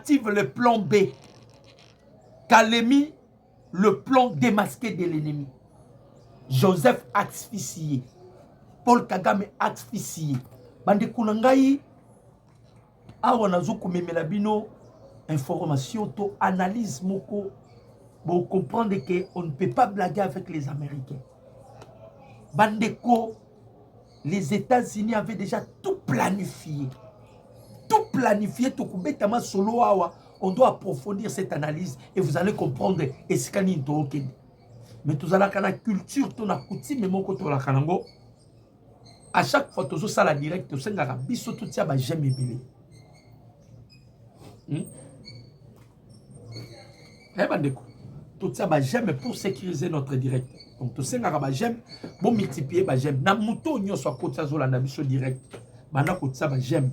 active le plan B. Kalemi, le plan démasqué de l'ennemi. Joseph asphyxié. Paul Kagame asphyxié. Bande Kunangai, awa nazuko memela bino information to analyse moko pour comprendre que on ne peut pas blaguer avec les Américains. Bandeko, les États-Unis avaient déjà tout planifié. Tout planifié, tout kubetama solo awa. On doit approfondir cette analyse et vous allez comprendre eskani ndokende. Mais tout ça la culture, ton coutume, mais mon côté la kanango. À chaque fois, tout ça la direct, tout ça la biso tout ça ba j'aime belé. Eh bandeko, tout ça ba j'aime pour sécuriser notre direct. Donc tout ça la j'aime, bon multiplier ba j'aime. Na muto nyo soit côté ça la na biso direct. Bana côté ça ba j'aime.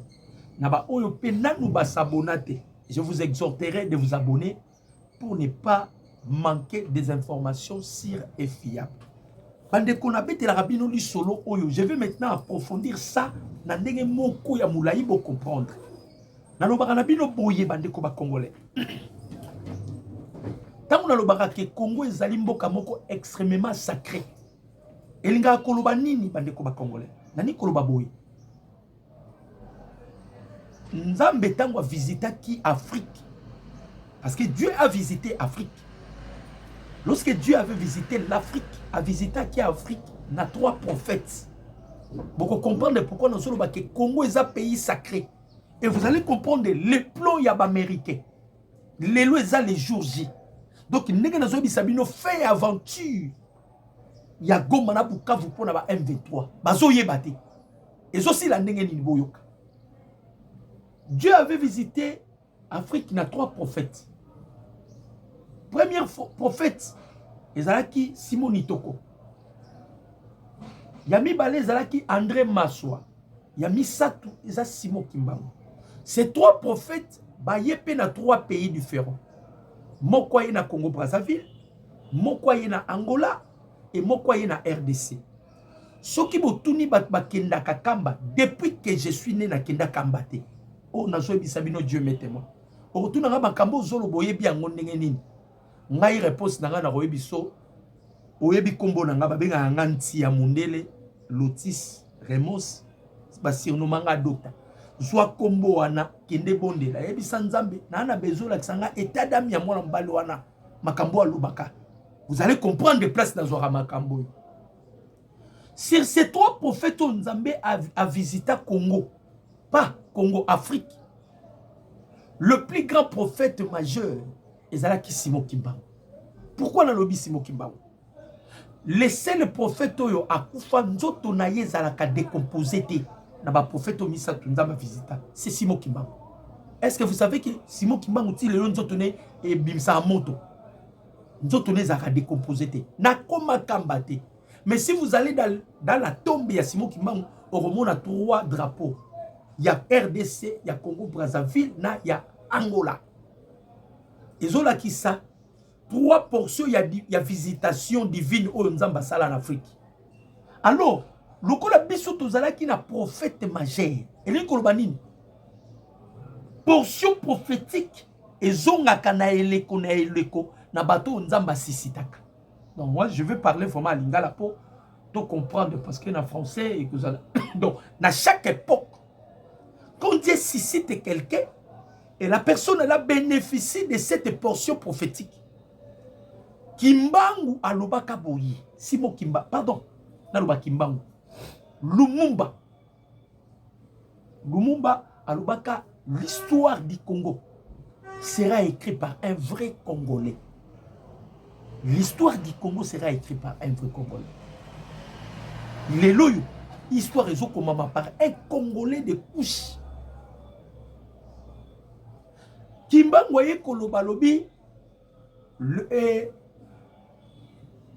Na ba oyo pe nanu ba s'abonner. Je vous exhorterai de vous abonner pour ne pas manquer des informations sûres et fiables. Je vais maintenant approfondir ça dans des mots que vous allez comprendre. Dans le barabino boye bandeko ba congolais. Tant le barake Congo est zalimboka moko extrêmement sacré. Elinga koloba nini bandeko ba congolais. Nani koloba boye. Nzambe tango a visité qui Afrique. Parce que Dieu a visité Afrique. Lorsque Dieu avait visité l'Afrique, a visité qui Afrique, il y a 3 prophètes. Vous comprenez pourquoi nous sommes que Congo est un pays sacré. Et vous allez comprendre les plans américains. Les lois les jours J. Donc, nous avons fait aventure. Il y a Gomana Bukavu pour la M23. Bazoye bate. Et aussi la ndenge ni boyoka. Dieu avait visité Afrique, il y a 3 prophètes. Premier prophète, Ezalaki Simon Itoko. Yami Balé Ezalaki André Massoua. Yami Satou Ezalaki Simon Kimbangu. Ces 3 prophètes, Bayepe na 3 pays différents. Mokwaye na Congo Brazzaville, Mokwaye na Angola et Mokwaye na RDC. Soki botuni bat bakenda kakamba depuis que je suis né na kenda kambate. Oh na zoebi sabino Dieu met témoin. Orotuna nga makambo zolo boyebi yango ndenge nini. Ngai réponse na nga na boyebi so oyebi kombo na nga babenga nga nti ya mundele Lotis Remos basirno manga docteur. Zwa kombo wana kende bondela yebi sanzambe na ana bezola kisanga état d'âme ya mwana mbali wana makambo alubaka. Vous allez comprendre des places dans Zora makambo. Sur ces 3 prophètes, Nzambe a visité Congo. Pas Congo, Afrique. Le plus grand prophète majeur, Ezalaki Simon Kimbangu. Pourquoi on a lobby Simon Kimbangu? Le seul prophète oyo akufa nzoto na ye ezalaka décomposé te. Na ba prophète o misa Nzambe visita. C'est Simon Kimbangu. Est-ce que vous savez que Simon Kimbangu ti le nzoto ne e bimsa moto? Nzoto ne ezalaka décomposé te. Na koma kambate. Mais si vous allez dans la tombe, il y a Simon Kimbangu, au Roman a 3 drapeaux. Il y a RDC, il y a Congo Brazzaville, il y a Angola. Et là qui ça 3 portions, il y a visitation divine au Nzamba Sala en Afrique. Alors, le kola biso tozala qui na prophète majeur. Et les kolobanini. Portion prophétique et zonga kana eleko na bateau Nzamba sisitaka. Donc moi, je veux parler vraiment à Lingala pour tout comprendre, parce que en français, et que ça... Donc, à chaque époque, quand Dieu suscite quelqu'un, et la personne elle a bénéficié de cette portion prophétique. Kimbangu alobaka boyi, Simon Kimba, pardon, naloba Kimbangu, Lumumba alobaka, l'histoire du Congo sera écrite par un vrai Congolais. L'histoire du Congo sera écrite par un vrai Congolais. L'Eloyo, histoire est par un Congolais de couche. Kimbangoye Kolobalobi,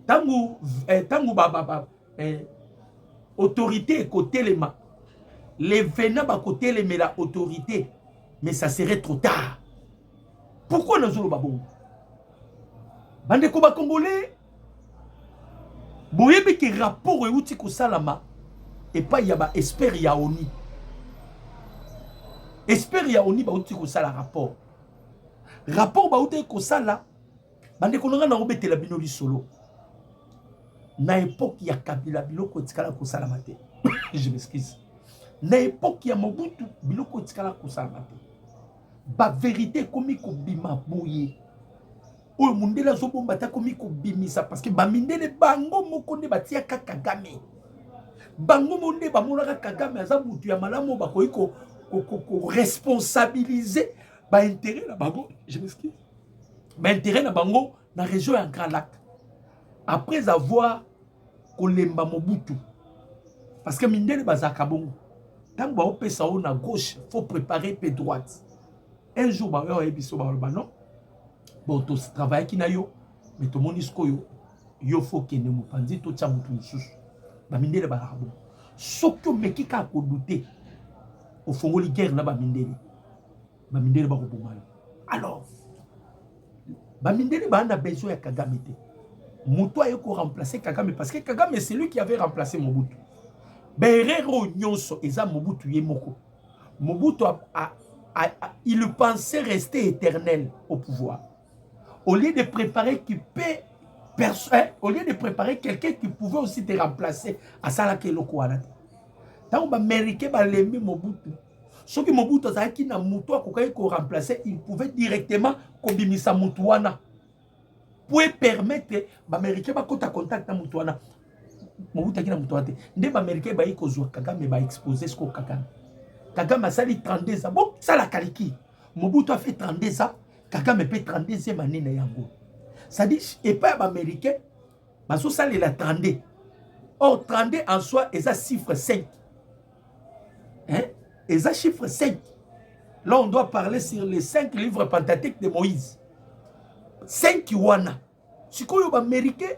Tangu Baba, autorité côté les mains. Les venants à côté les la autorité, mais ça serait trop tard. Pourquoi nous avons babou? Bande koba congolais boyebi ki rapport euti ko salama et pas yaba espère ya oni ba euti ko sala rapport rapport baute ko sala bande ko nga na obetela bino li solo na époque ya Kabila biloko tikala ko sala mate je m'excuse na époque ya Mobutu biloko tikala ko sala mate ba vérité komi ko bima boye o mundela zo bomba ta komi ko bimisa parce que ba mindele bango moko nde batia Kagame bango monde ba monaka Kagame aza mutu ya malamu ba ko responsabiliser ba intérêt na bango je m'excuse ba intérêt na bango na région ya Grand Lac après avoir kolemba Mobutu parce que mindele bazaka bongo tant ba opesa o na gauche faut préparer pe droite un jour ba yo ebiso ba non bon to travail ki na yo mais to monisco yo faut que ne mopanzi to tcha mutu mususu ba mindele ba rabo soko meki ka ko douter au fongoli guerre na ba mindele ba ko boma alors ba mindele ba na besoin ya Kagame te mutu aye ko remplacer Kagame parce que Kagame c'est lui qui avait remplacé Mobutu Berero nyonso eza Mobutu ye moko Mobutu il pensait rester éternel au pouvoir au lieu de préparer au lieu de préparer quelqu'un qui pouvait aussi te remplacer à ça là que le Kouana tant ba américain ba lembi Mobutu ce que Mobutu azaki na mutu akokai ko remplacer il pouvait directement kobimisa mutu wana pour permettre ba américain ba kota contact na mutu wana Mobutu akina mutu wana nde ba américain ba iko zwa Kagame ba exposer ce ko Kagame a sali 32 ans bon ça la kaliki Mobutu a fait 32 ans Kagame peut 32e année na yango ça dit et pas américain baso sali la 32 or 32 en soi est ça chiffre 5 hein et ça chiffre 5 là on doit parler sur les 5 livres pentateuques de Moïse 5 wana sikoyo ba américain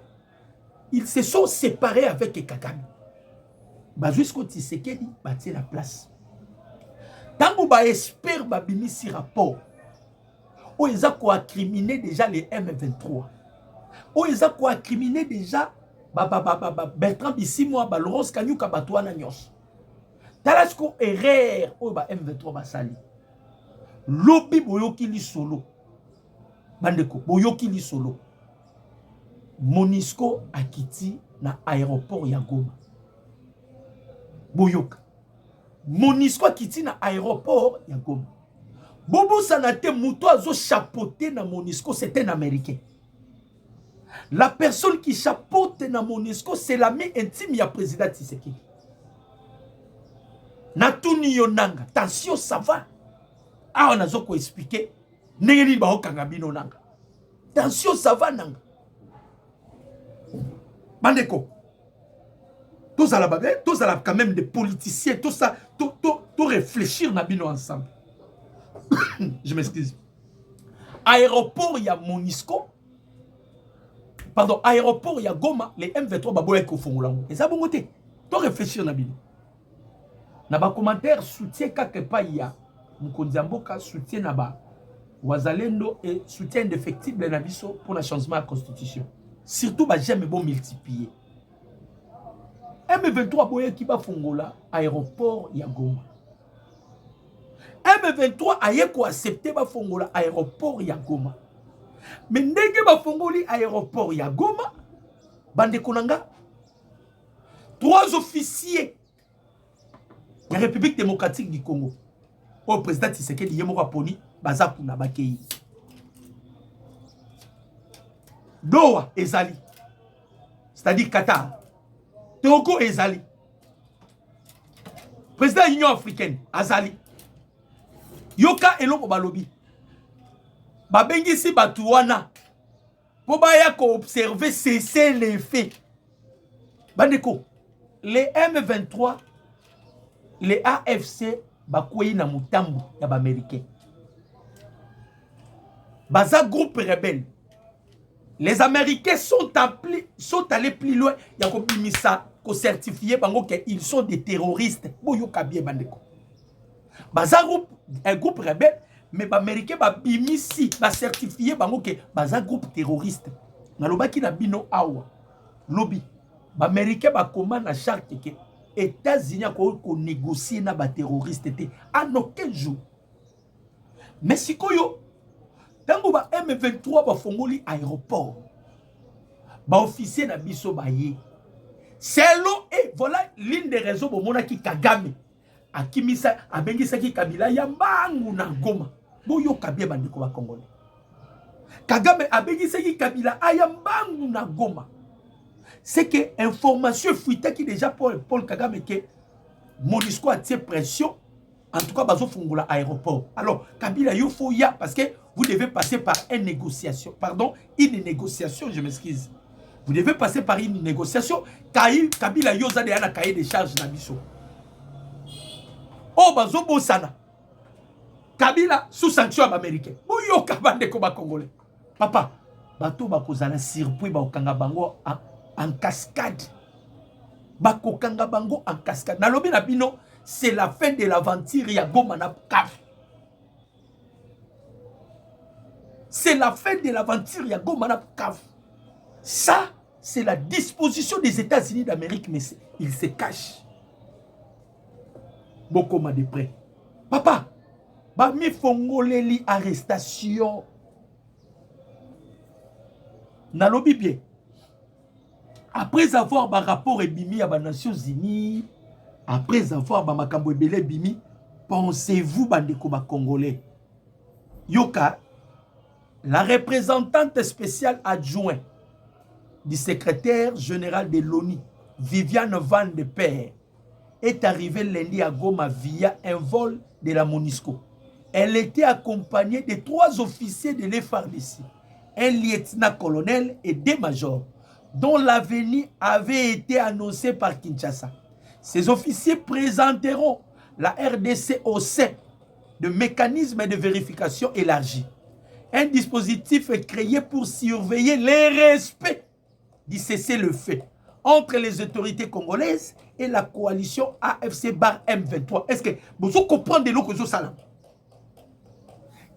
ils se sont séparés avec Kagame ba jusqu'au Tshisekedi batie la place tango ba espère ba bimisi rapport o eza ko accriminer déjà les M23 o eza ko accriminer déjà Bertrand Bisimwa ba Laurence Kanyuka batwana nyos talasko erreur o ba M23 basali lobi boyoki li solo bandeko boyoki li solo Monisco akiti na aéroport ya Goma boyoka Monisco akiti na aéroport ya Goma Bobo Sanate Mouto azo chapeauté na Monisco, c'est un Américain. La personne qui chapeaute na Monisco, c'est l'ami intime ya président Tshisekedi. Natuni yonanga, attention ça va. Ah on a zo ko expliquer. Nengeli ba okanga bino nanga. Attention ça va nanga. Bandeko. Tous à la babé, tous à la quand même des politiciens, tout ça, tout réfléchir na bino ensemble. Je m'excuse. Aéroport ya Monisco. Pardon, aéroport ya Goma, les M23 baboye ko fongolango. Et ça bon côté. To réfléchir na bino. Na ba commentaire soutien kake pa ya Mukonzi Mboka soutien na ba Wazalendo et soutien indéfectible na biso pour le changement de la constitution. Surtout ba j'aime bon multiplier. M23 boye ki ba fongola aéroport ya Goma. M23 aye ko accepter ba fongola aéroport ya Goma. Mais ndenge ba fongoli aéroport ya Goma, bande konanga 3 officiers de la République démocratique du Congo. Au président Tshisekedi yemoko poni baza kuna bakei. Doha ezali. C'est-à-dire Qatar. Togo ezali. Président de l'Union africaine azali. Yoka eloko balobi. Babengisi batuwana. Po baya ko observer cesser les faits. Bandeko, les M23, les AFC bakoyi na mutambu ya ba américain. Baza groupe rebelle. Les Américains sont allés plus loin. Il y a komimisa ko certifier bango que ils sont des terroristes. Boyoka bien bandeko. Baza un groupe rebelle, mais les Américains ba bimisi ba certifier bango que baza groupe terroriste. Nalobaki na bino awa. Lobby. Les Américains ba commande na charte que États-Unis ko négocier na ba terroriste en aucun jour. Mais si koyo Tango ba M23 ba fongoli aéroport. Ba officier na biso ba ye. C'est l'eau et voilà l'une des raisons pour mon qui Kagame. Akimisa abengisa ki Kabila ya mbangu na Goma. Boyo kabia bandiko ba Congolais. Kagame abengisa ki Kabila ayambangu na Goma. C'est que information fuite qui déjà Paul Kagame que Monisco a tiré pression. En tout cas, bazo fongola aéroport. Alors, Kabila yo faut ya parce que vous devez passer par une négociation. Pardon, une négociation, je m'excuse. Vous devez passer par une négociation. Kabila yo za de ana cahier de charges na biso. Oh bazo bosana. Kabila sous sanction américaine. Boyo kabande ko ba Congolais. Papa, bato bakozala circuit ba okanga bango en cascade. Bakokanga bango en cascade. Nalobi na bino, c'est la fin de l'aventure ya Goma na Bukavu. C'est la fin de l'aventure ya Goma na Bukavu. Ça, c'est la disposition des États-Unis d'Amérique, mais il se cache. Bokoma de près. Papa, ba mi fongoleli arrestation. Nalobi bien. Après avoir un rapport ebimi à les Nations Unies, après avoir un makambo ebele bimi, pensez-vous bandeko ba Congolais? Yoka, la représentante spéciale adjointe du secrétaire général de l'ONU, Viviane Van de Peer, est arrivée lundi à Goma via un vol de la MONUSCO. Elle était accompagnée de 3 officiers de l'FARDC, un lieutenant-colonel et 2 majors, dont l'avenir avait été annoncé par Kinshasa. Ces officiers présenteront la RDC au sein de mécanismes de vérification élargis. Un dispositif est créé pour surveiller le respect du cessez-le-feu entre les autorités congolaises et la coalition AFC-M23. Est-ce que vous comprenez ce que vous savez?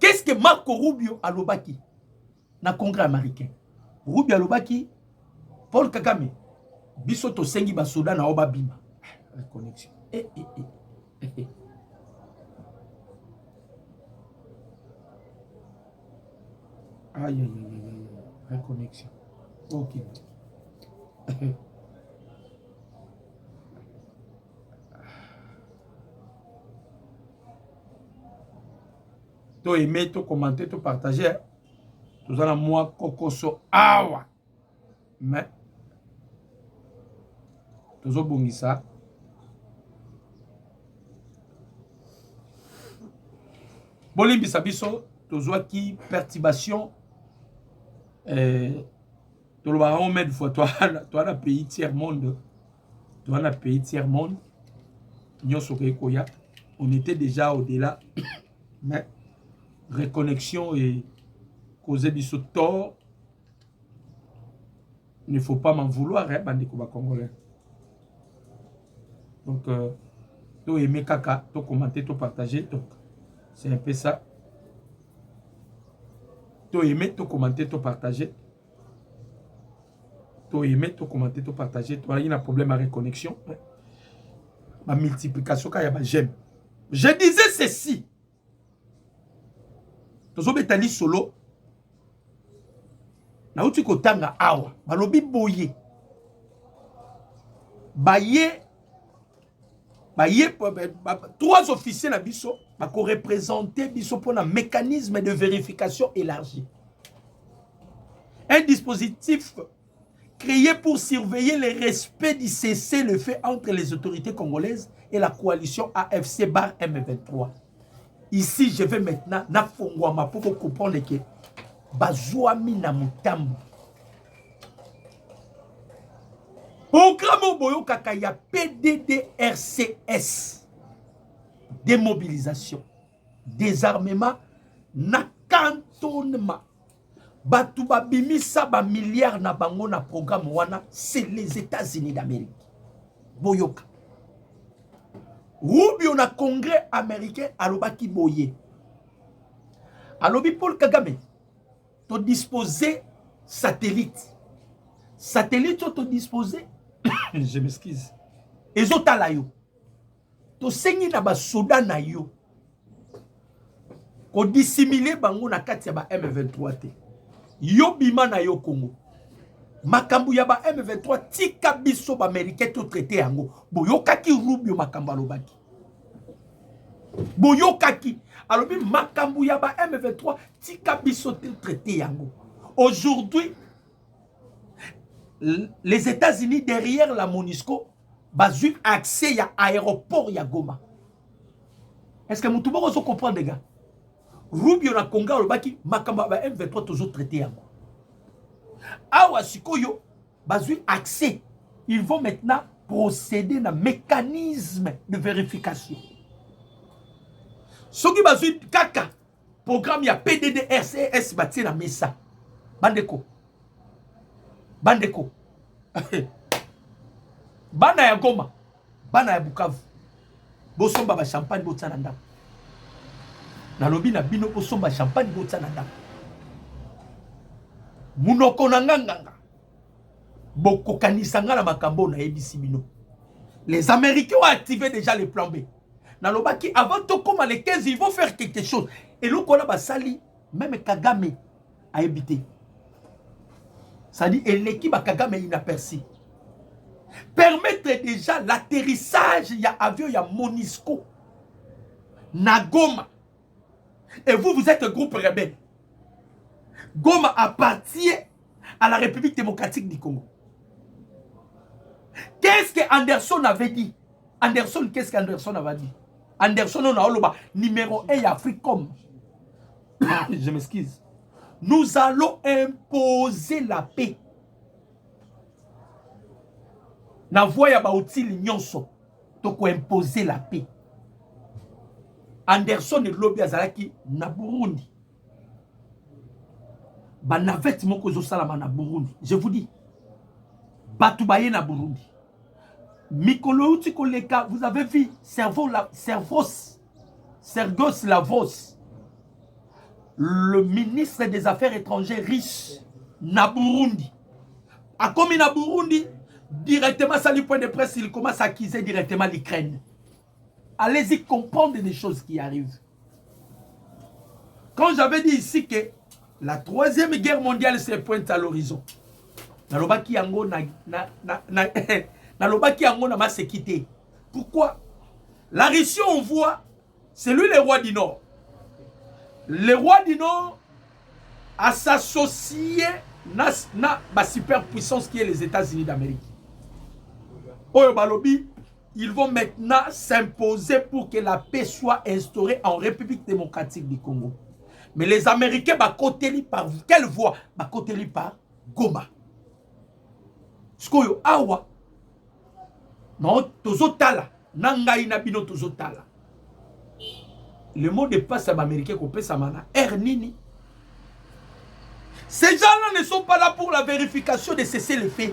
Qu'est-ce que Marco Rubio a lobaki dans le Congrès américain? Rubio a lobaki, Paul Kagame, biso to sengi basoda na oba bima. Connexion. Aïe, reconnexion. Ok. To aimer, to commenter, to partager. Tout ça, moi, Kokoso Awa. Mais, tout ça, bongisa. Bolimbi Sabiso, tout ça qui perturbation. Tu vas remettre fois toi un pays tiers monde, toi un pays tiers monde. On était déjà au-delà, mais reconnexion et causer du tort. Il ne faut pas m'en vouloir, hein, bandeko ba Congolais. Donc, tu aimer kaka, tu commenter, tu partager, donc c'est un peu ça. Tu aimer, tu commenter, tu partager. Tu aimer, tu commenter, tu partager. Tu as un problème à reconnexion. Ma multiplication, quand il y a j'aime. Je disais ceci. Tu as betali solo. Na uti kotanga awa. Balobi boye. Baye. 3 officiers na biso. Bako représenter biso pour un mécanisme de vérification élargi. Un dispositif créé pour surveiller le respect du cessez-le-feu entre les autorités congolaises et la coalition AFC-M23. Ici, je vais maintenant nafongwama pour comprendre que Bazouami na mutambo. Programme Boyo Kakaya PDDRCS. Démobilisation, désarmement, na cantonnement. Batouba bimisa ba milliards na bango na programme wana, c'est les États-Unis d'Amérique. Boyoka. Rubio na congrès américain alobaki boye. Alobi Paul Kagame, to disposer satellite. Satellite to disposer, je m'excuse. Ezotala yo. To sengi na ba soda na yo. ko dissimuler bango na kati ya ba M23 te. Yo bima na yo Congo. Makambu ya ba M23 tika biso ba américain to traité yango. Boyokaki Rubio makambu alobaki. Boyokaki alobi makambu ya ba M23 tika biso to traité yango. Aujourd'hui les États-Unis derrière la MONUSCO bazu accès à aéroport ya Goma. Est-ce que mutubo ozo comprendre les gars? Rubio na Congo alobaki makambu ba M23 toujours traité yango. Awa sikoyo bazu accès. Ils vont maintenant procéder à un mécanisme de vérification. Soki bazu kaka programme ya PDD RCS bati na mesa. Bandeko. Bandeko. Bana ya Goma, bana ya Bukavu. Bosomba ba champagne botsana ndako. Na lobi na bino bosomba champagne botsana ndako. Munoko na nganga. Boko kanisa ngala makambo na ebisi bino. Les Américains ont activé déjà le plan B. Na lobaki avant de comme les 15 ils vont faire quelque chose. Et le kola basali même Kagame a évité. Ça dit et l'équipe Kagame inaperçu. Permettre déjà l'atterrissage il y a avion il y a MONUSCO na Goma. Et vous êtes un groupe rebelle. Goma appartient à la République démocratique du Congo. Qu'est-ce que Anderson avait dit? Anderson, qu'est-ce qu'Anderson avait dit? Anderson, on a le numéro 1 Africom. Je m'excuse. Nous allons imposer la paix. Na voya ba utili nyonso. Toko imposer la paix. Anderson et lobby azalaki na Burundi. Ba navette moko zo salama na Burundi. Je vous dis. Batu baye na Burundi. Mikolo uti koleka, vous avez vu Sergos Lavros, le ministre des Affaires étrangères riche na Burundi. A comme na Burundi, directement ça lui point de presse, il commence à accuser directement l'Ukraine. Allez-y comprendre des choses qui arrivent. Quand j'avais dit ici que la troisième guerre mondiale se pointe à l'horizon, nalobaki yango nalobaki yango na masekité. Pourquoi? La Russie on voit, c'est lui le roi du Nord. Le roi du Nord a s'associé na ba superpuissance qui est les États-Unis d'Amérique. Oyo balobi, ils vont maintenant s'imposer pour que la paix soit instaurée en République démocratique du Congo. Mais les Américains ba côté par quelle voie? Ba côté par Goma. Skoyo awa non tozotala nangai na bino tozotala. Le mot de passe américain qu'on peut samana Nini. Ces gens-là ne sont pas là pour la vérification de cesser le fait.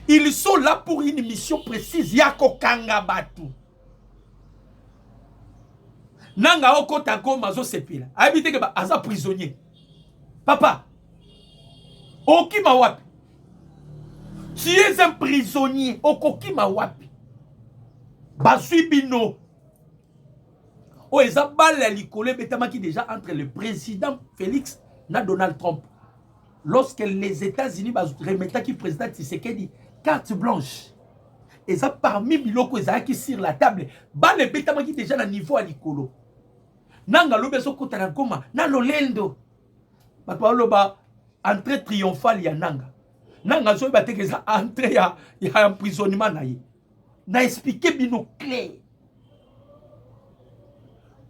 Ils sont là pour une mission précise. Yako kanga batu. Nanga oko tako mazo sepila. Habite ke ba aza prisonnier. Papa. Okima wapi. Tu es un prisonnier. Okokima wapi. Basui bino. O eza bala likole betamaki déjà entre le président Félix et Donald Trump. Lorsque les États-Unis remettent qui président Tshisekedi carte blanche. Et ça parmi biloko ezaki sur la table. Bala betamaki déjà na niveau à likolo. Nanga lobeso kota na Goma na lolendo. Bato loba entrée triomphale ya nanga. Nanga zo bateke za entrée ya emprisonnement na ye. Na expliquer bino clair.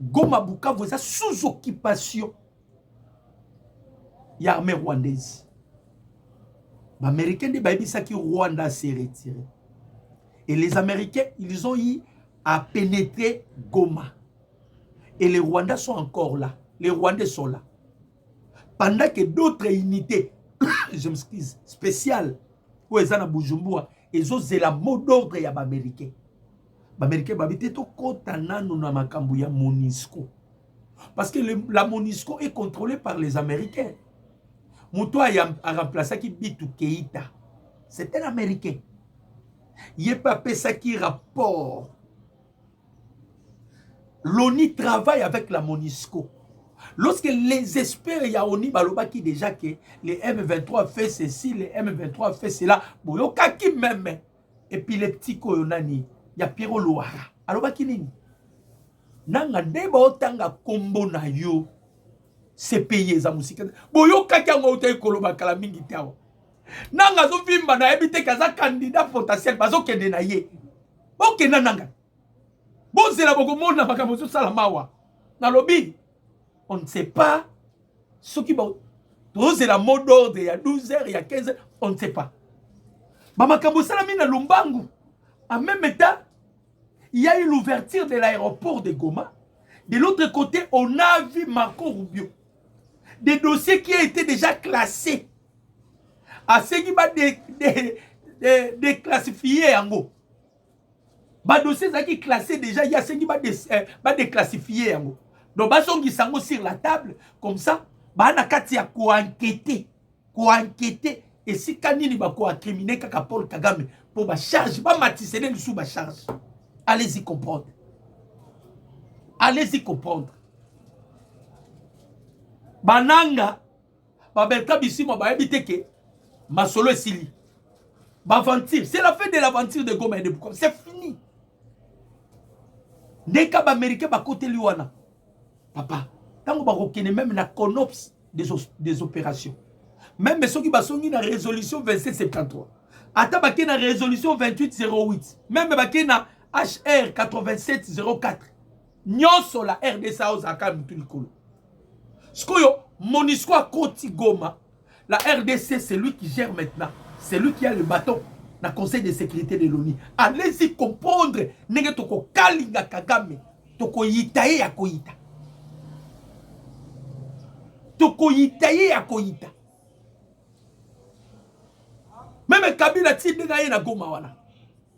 Goma Bukavu est sous occupation. Il y a l'armée rwandaise. Les Américains de Baïbisa qui Rwanda s'est retiré. Et les Américains, ils ont eu à pénétrer Goma. Et les Rwandais sont encore là. Les Rwandais sont là. Pendant que d'autres unités, je m'excuse, spéciales, où ils sont à Bujumbura, ils ont la mot d'ordre des Américains. Les Américains ont été MONUSCO. Parce que la MONUSCO est contrôlée par les Américains. Moutoua a remplacé qui Bitou Keïta. C'est un Américain. Il n'y a pas ça qui rapport. L'ONU travaille avec la MONUSCO. Lorsque les experts Yaoni balobaki déjà que les M23 fait ceci, les M23 fait cela, boyokaki même. Et puis les petits koyonani, ya Pierrot Loara. Alobaki nini? Nanga deba otanga kombo na yo. C'est payé za musika. Boyokaki ngo ute koloba kala mingi tawo. Nanga zo vimba na ebite kaza candidat potentiel bazo kende na ye. Bokenda nanga. Bozela bokomona makambo zo sala mawa. Na lobi. On ne sait pas ce qui va. C'est la mot d'ordre, il y a 12 heures, il y a 15 heures, on ne sait pas. Bamakambo Salami na Lumbangu. En même temps, il y a eu l'ouverture de l'aéroport de Goma. De l'autre côté, on a vu Marco Rubio. Des dossiers qui étaient déjà classés. À ce qui va déclassifier en gros. Les dossiers qui classés déjà, il y a ce qui va déclassifier en gros. Donc, ils sont sur la table, comme ça, ils vont enquêter. Et si Kanini va incriminer Paul Kagame pour la charge, ils vont matisser les sous la charge. Allez-y comprendre. Allez-y comprendre. Bananga, Babelka Bissimo, Babelka que Masolo et Sili. Baventure, c'est la fin de l'aventure de Goma et de Bukom. C'est fini. Dès que les Américains vont côté Luana. Papa, tant que vous même la CONOPS des opérations, même ceux qui sont dans la résolution 2773, attends, dans la résolution 2808, même dans la HR 8704, nous sommes la RDC aux Akam Tulikolo. Ce que mon histoire Koti Goma, la RDC, c'est lui qui gère maintenant, c'est lui qui a le bâton dans le Conseil de sécurité de l'ONU. Allez-y comprendre, n'est-ce pas Kalinga Kagame, toko yitaye ya koyita. Tokoyita ye ya koyita. Même Kabila tinde na ye na Goma wana.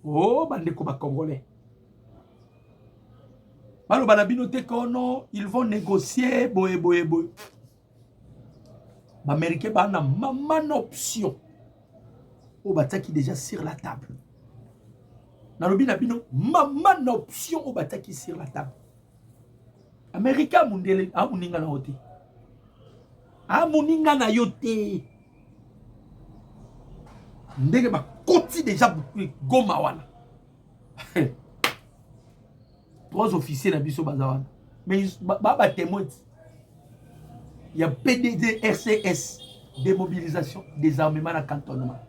Oh, bandeko ba Congolais. Balo banabino te kono, ils vont négocier boye. Ba Américain ba na maman option. O bataki déjà sur la table. Na lobi na bino maman option o bataki sur la table. Américain mundele a muninga na hote. Amuninga na yote. Ndenge ba koti déjà Goma wana. 3 officiers na biso bazawana. Mais ba témoin. Il y a PDD RCS, démobilisation, désarmement na cantonnement.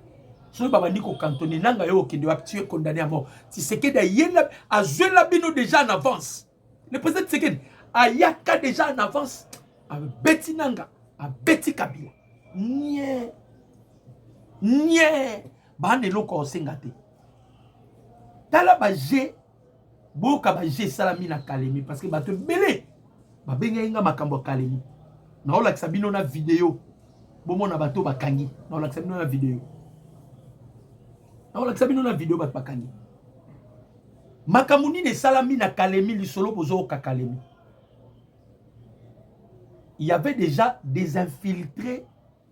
So baba niko cantonné nanga yo qui doit tuer condamné à mort. Si c'est que d'ailleurs a joué la bino déjà en avance. Le président Tshisekedi a yaka déjà en avance avec Betty Nanga. A Betty Kabila. Nye. Bane loko osengate. Tala ba G. Boka ba G salami na Kalemi. Parce que ba te belé. Ba benga inga makambo Kalemi. Na ola kisabino na vidéo. Bomo na bato ba kangi. Na ola kisabino na vidéo. Na ola kisabino na vidéo ba kangi. Makamuni de salami na Kalemi lisolo bozo ka Kalemi. Il y avait déjà des infiltrés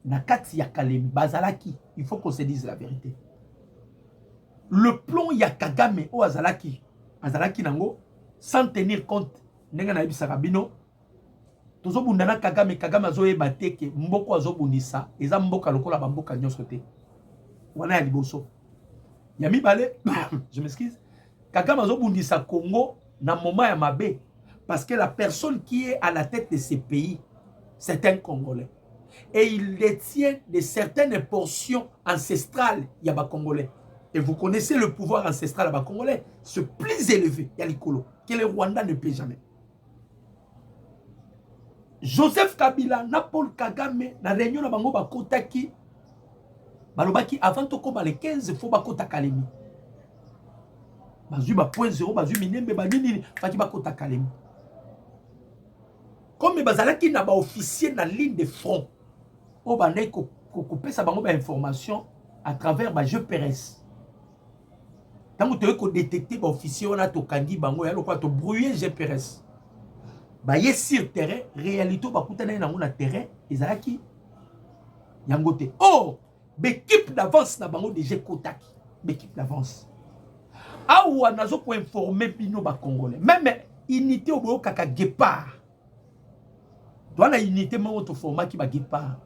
dans Kati ya Kalemi, Bazalaki. Il faut qu'on se dise la vérité. Le plomb ya Kagame au Azalaki, Azalaki nango, sans tenir compte, nenga na ibisa rabino, tozo bundana Kagame azoe bateke, mboko azo bundisa, eza mboka lokola bamboka nyonso te. Wana ya liboso. Yami bale, je m'excuse, Kagame azo bundisa Congo na moment ya mabe, parce que la personne qui est à la tête de ces pays, c'est un Congolais. Et il détient de certaines portions ancestrales, Yaba Congolais. Et vous connaissez le pouvoir ancestral Yaba Congolais, ce plus élevé, Yalikolo, que le Rwanda ne peut jamais. Joseph Kabila, na Paul Kagame, na réunion na bango bakotaki, balobaki avant toko ba le 15 faut bakota Kalemi. Bazui ba point 0, bazui minembe ba nini, faki bakota Kalemi. Comme bazalaki na ba officier na ligne de front. O bandai ko pesa bango ba information à travers ba jeu Perez. Tant que tu détecter ba officier on a to kandi bango ya lokwa to brouiller jeu Perez. Ba ye sur terrain réalité ba kutana na ngona terrain ezalaki yangote. Oh, l'équipe d'avance na bango déjà kotaki. L'équipe d'avance. Awa nazo ko informer bino ba Congolais. Même unité au kaka guépard. Toi, la unité, mais autre format qui va guépard.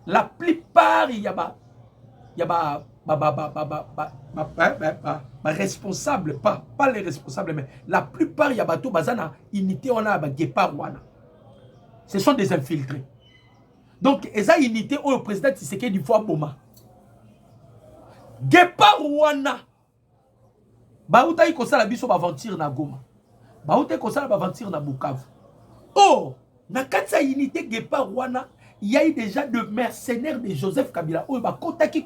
La plupart, il y a responsable, pas les responsables, mais la plupart, il y a bateau, bazana, unité, on a guépard, ce sont des infiltrés. Donc, esa unité, au président Tshisekedi du fois Boma. Guépard, wana. Baouta, il constate la biso, aventure na Goma. Baouta, il constate l'aventure na Bukavu. Oh, na katsa unité, guépard, wana. Il y a eu déjà de mercenaires de Joseph Kabila. Oh, bah, kotaki.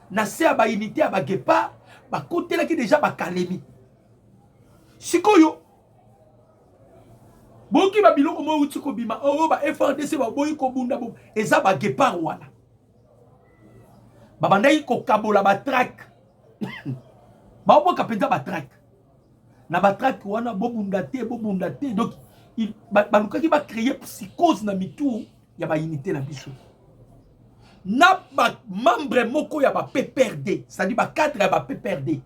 Na se ba unité à ba Guépard, ba kote la ki déjà ba Kalemi. Sikoyo. Boki ba biloko mo uti ko bima. Oh, ba FRDC ba boyi ko bunda bo. Eza ba Guépard wana. Ba bandai ko kabola ba track. Ba obo kapenda ba track. Na ba track wana bo bunda te. Donc baluka qui va créer psychose na mitou ya ba unité na biso na ba membre moko ya ba PPRD c'est-à-dire ba cadre ya ba PPRD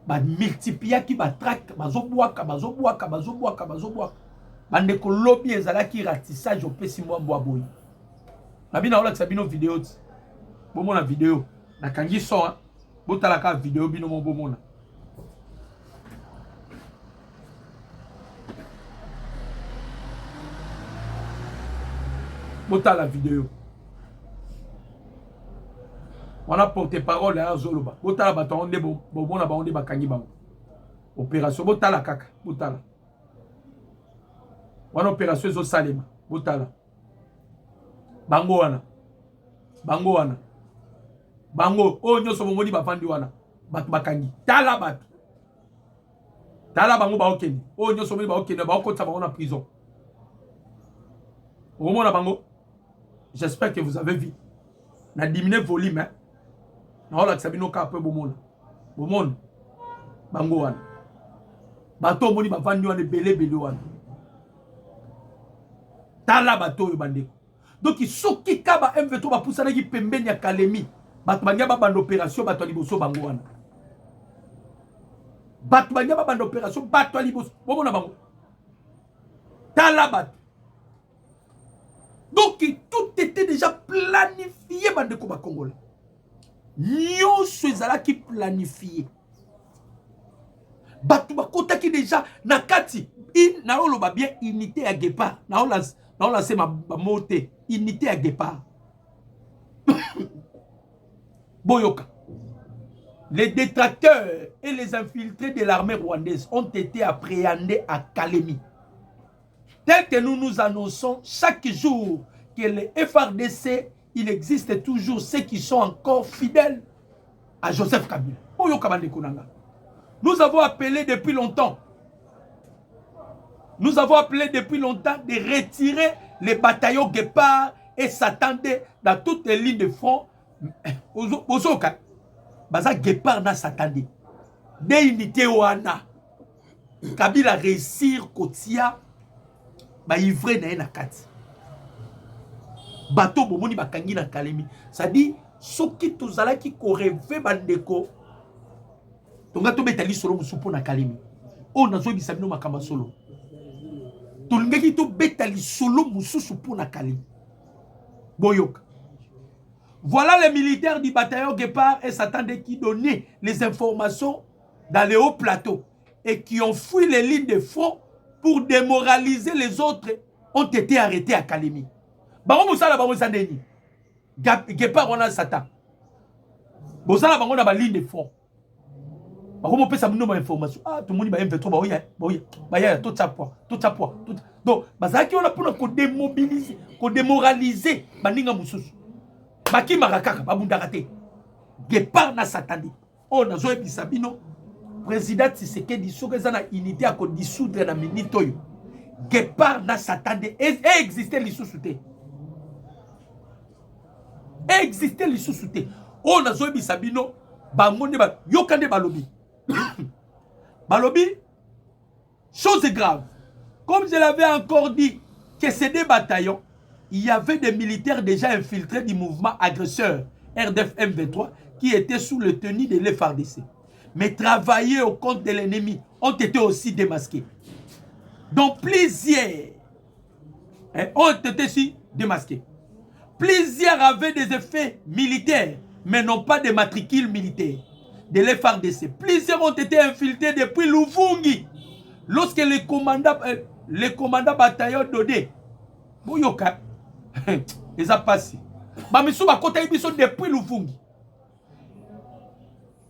ba multiplier qui ba track bazoboaka bande ko lobby ezala ki ratissage au pesi moi bois boy na bina ola sabino vidéo bomo na vidéo na kangi son botala ka vidéo bino mo bomo na bota la vidéo. On a porté-parole à Zoloba. Bota la baton, on est bon, on est bakangi bango. Opération, bota la kaka, bota la. On a opération zo salema, bota la. Bango wana. Bango, oh nyoso bomoni bafandi wana. Bat bakangi. Tala bat. Tala bango ba okeni. Oh nyoso bomoni ba okeni, ba okota bango na prison. Au moment bango. J'espère que vous avez vu. Na diminué volume, hein. Na ola sabino ka peu bomona. Bomona. Bango wana. Bato moni ba vandi wana belé wana. Tala bato yo bandeko. Donc soki kaba M23 ba poussa na ki pembeni ya Kalemi. Bato banya ba bande opération bato liboso bango wana. Bato banya ba bande opération bato liboso. Bomona bango. Tala bato. Donc tout était déjà planifié bande ko ba Congolais. Nyonso ezala ki planifié. Batu bakota ki déjà nakati na oloba bien unité à Guépard. Na ola se ma moté unité à Guépard. Boyoka. Les détracteurs et les infiltrés de l'armée rwandaise ont été appréhendés à Kalemi. Tel que nous annonçons chaque jour que les FRDC, il existe toujours ceux qui sont encore fidèles à Joseph Kabila. Nous avons appelé depuis longtemps. Nous avons appelé depuis longtemps de retirer les bataillons Guépard et s'attendre dans toutes les lignes de front. Ozoka, Baza Guépard n'a s'attendé. Des unités Oana. Kabila réussir Kotia. Ba ivre na ena kati bato bomoni bakangi na Kalemi ça dit soki tozala ki ko rêver bandeko tonga to betali solo musupo na Kalemi o nazo bisa bino makamba solo tonga ki to betali solo mususu po na Kalemi boyoka. Voilà les militaires du bataillon Guépard et s'attendaient qui donnaient les informations dans les hauts plateaux et qui ont fui les lignes de front pour démoraliser les autres, ont été arrêtés à Kalemi. Bango musala bango sandeni. Guépard on a Satan. Bosala bango na ba ligne de front. Bango mo pesa mino ma information. Ah tout le monde ba M23 ba ya tout ça poids. Donc bazaki on a pour ko démobiliser, ko démoraliser baninga mususu. Baki marakaka babundaka te. Guépard na Satandi. On a zo ebisa bino. Président Tshisekedi soka na unité à ko dissoudre na minute oyo. Guépard na s'attendait et existait lisusu te. Existait lisusu te. On a zo ebisa bino bangonde ba yokande balobi. Balobi chose grave. Comme je l'avais encore dit que ces deux bataillons, il y avait des militaires déjà infiltrés du mouvement agresseur RDF M23 qui étaient sous le tenue de l'FRDC. Mais travaillés au compte de l'ennemi ont été aussi démasqués. Donc plusieurs ont été si démasqués. Plusieurs avaient des effets militaires, mais non pas de matricules militaires de l'FRDC. Plusieurs ont été infiltrés depuis Luvungi. Lorsque le commandant bataillon Dodé, Boyoka, ils ont passé. Bamisou Bakota Ibiso depuis Luvungi.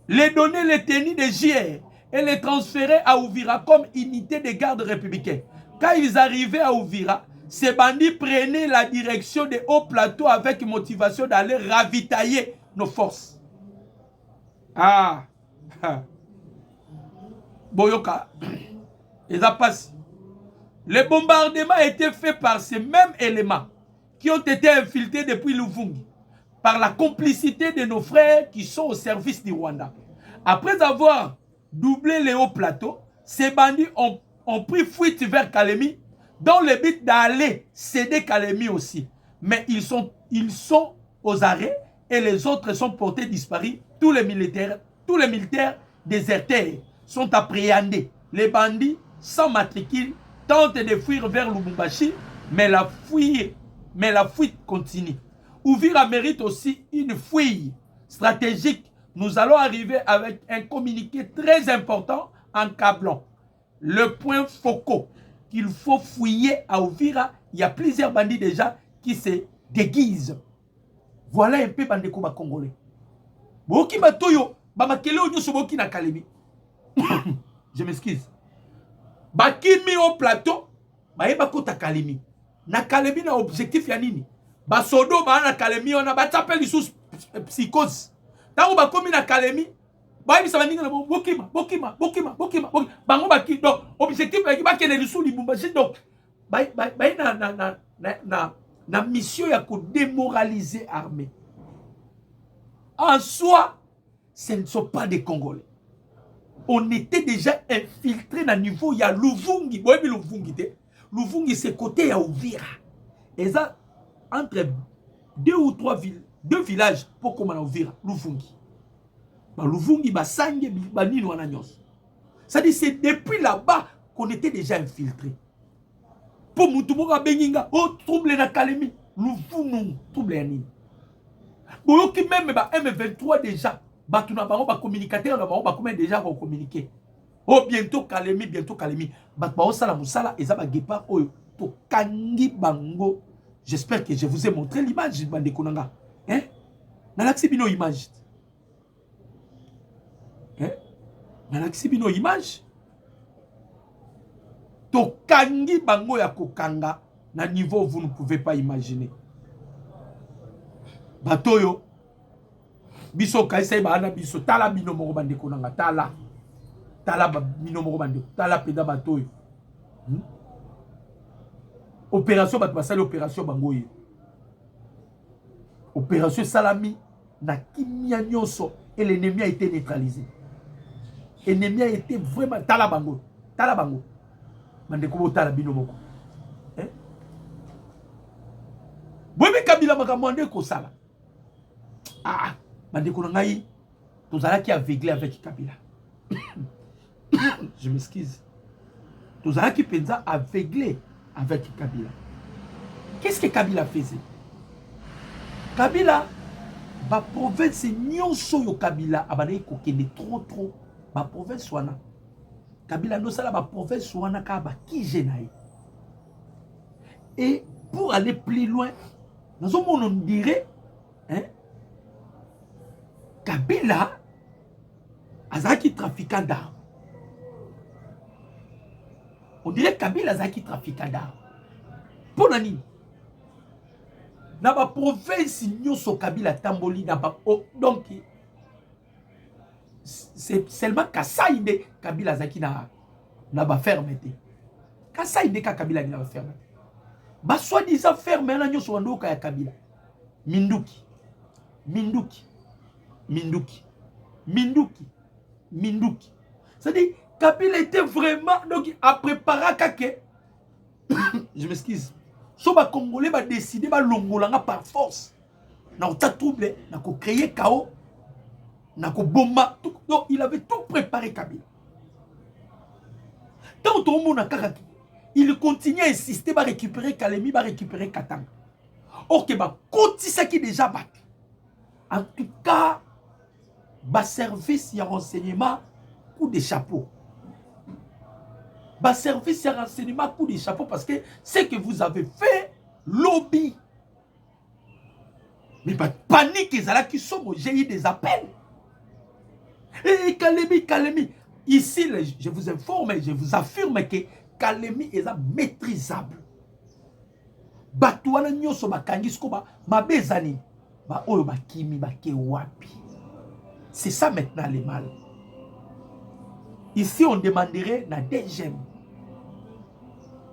Les données, les tenues de JR et les transférer à Ouvira comme unité de garde républicaine. Quand ils arrivaient à Ouvira, ces bandits prenaient la direction des hauts plateaux avec motivation d'aller ravitailler nos forces. Ah, Boyoka, ils ont passé. Les bombardements étaient faits par ces mêmes éléments qui ont été infiltrés depuis Luvungi par la complicité de nos frères qui sont au service du Rwanda. Après avoir doublé les hauts plateaux, ces bandits ont pris fuite vers Kalemi dans le but d'aller céder Kalemi aussi. Mais ils sont aux arrêts et les autres sont portés disparus. Tous les militaires désertés sont appréhendés. Les bandits sans matricule tentent de fuir vers Lubumbashi, mais la fuite continue. Ouvira mérite aussi une fouille stratégique. Nous allons arriver avec un communiqué très important en câblant le point focal qu'il faut fouiller à Ouvira. Il y a plusieurs bandits déjà qui se déguisent. Voilà un peu bandeko ba congolais. Boki batoyo, ba makele onyo soboki na Kalemi. Je m'excuse. Bakimi au plateau, ba yeba kota Kalemi. Na Kalemi na objectif ya nini? Ba sodo ba na Kalemi on a ba tapé sous psychose. Tango ba komi na Kalemi, ba yeba sabaninga na bokima. Bango ba ki donc objectif ba kene sous Lubumbashi donc na mission ya ko démoraliser armée. En soi, ce ne sont pas des Congolais. On était déjà infiltrés dans le niveau, il y a Luvungi. Luvungi, c'est côté à Ouvira. Et ça, entre deux villages, pour comment on Ouvira, Luvungi. Luvungi, Sange, Nino, Ananyos. Ça dit, c'est depuis là-bas qu'on était déjà infiltrés. Pour Moutoumora Beninga, oh, trouble na Kalemi, Luvungi, trouble na Nini. Boyoki même M23 déjà. Batuna bango ba communicateur na bango ba comment déjà vont communiquer. Oh bientôt Kalemi. Ba sala musala eza ba guépard oyo to kangi bango. J'espère que je vous ai montré l'image de bande konanga. Hein? Nalaxi bino image. Hein? Nalaxi bino image. To kangi bango ya kokanga na niveau vous ne pouvez pas imaginer. Batoyo biso kaisai baana biso tala bino moko bande konanga tala bino moko bande tala peda batoyo opération bat basali opération bangoye opération salami na kimia nyonso et l'ennemi a été neutralisé. L'ennemi a été vraiment tala bango bande ko tala bino moko hein bobi kabila makamande ko sala. Ah, bandeko ngai, tous allons qui aveuglé avec Kabila. Je m'excuse. Tous allons qui pensa aveuglé avec Kabila. Qu'est-ce que Kabila faisait? Kabila, ma province nyonso yo Kabila, abane ko kende trop, ma province wana. Kabila no sala ma province wana ka ba ki jenaï. Et pour aller plus loin, nous on dirait, hein? Kabila azaki trafiquant d'armes. On dirait Kabila azaki trafiquant d'armes. Pour nani? Na ba province nyoso Kabila tamboli na ba donc c'est seulement Kasaïde Kabila azaki na ba fermeté. Kasaïde ka Kabila na ba fermeté. Ba soi-disant fermé na nyoso wandoka ya Kabila. Minduki. C'est-à-dire, Kabila était vraiment donc à préparer kake. Je m'excuse. So ba Congolais ba décider ba longolanga par force. Na ota trouble, na ko créer chaos, na ko bomba. Donc il avait tout préparé Kabila. Tant tout le monde a kaka. il continue à insister, va récupérer Kalemi, va récupérer Katanga. Ok, bah, côté ça qui déjà bat. En tout cas, bah, service et renseignement, coup de chapeau. Bah, service et renseignement, coup de chapeau, parce que ce que vous avez fait, lobby. Mais bah, panique, ils là qui sont, j'ai eu des appels. Et Kalemi, Kalemi. Ici, je vous informe, je vous affirme que Kalemi est maîtrisable. Batouana nyoso bakangisko ba mabezani ba oyo bakimi bake wapi. C'est ça maintenant le mal. Ici on demanderait na DGM.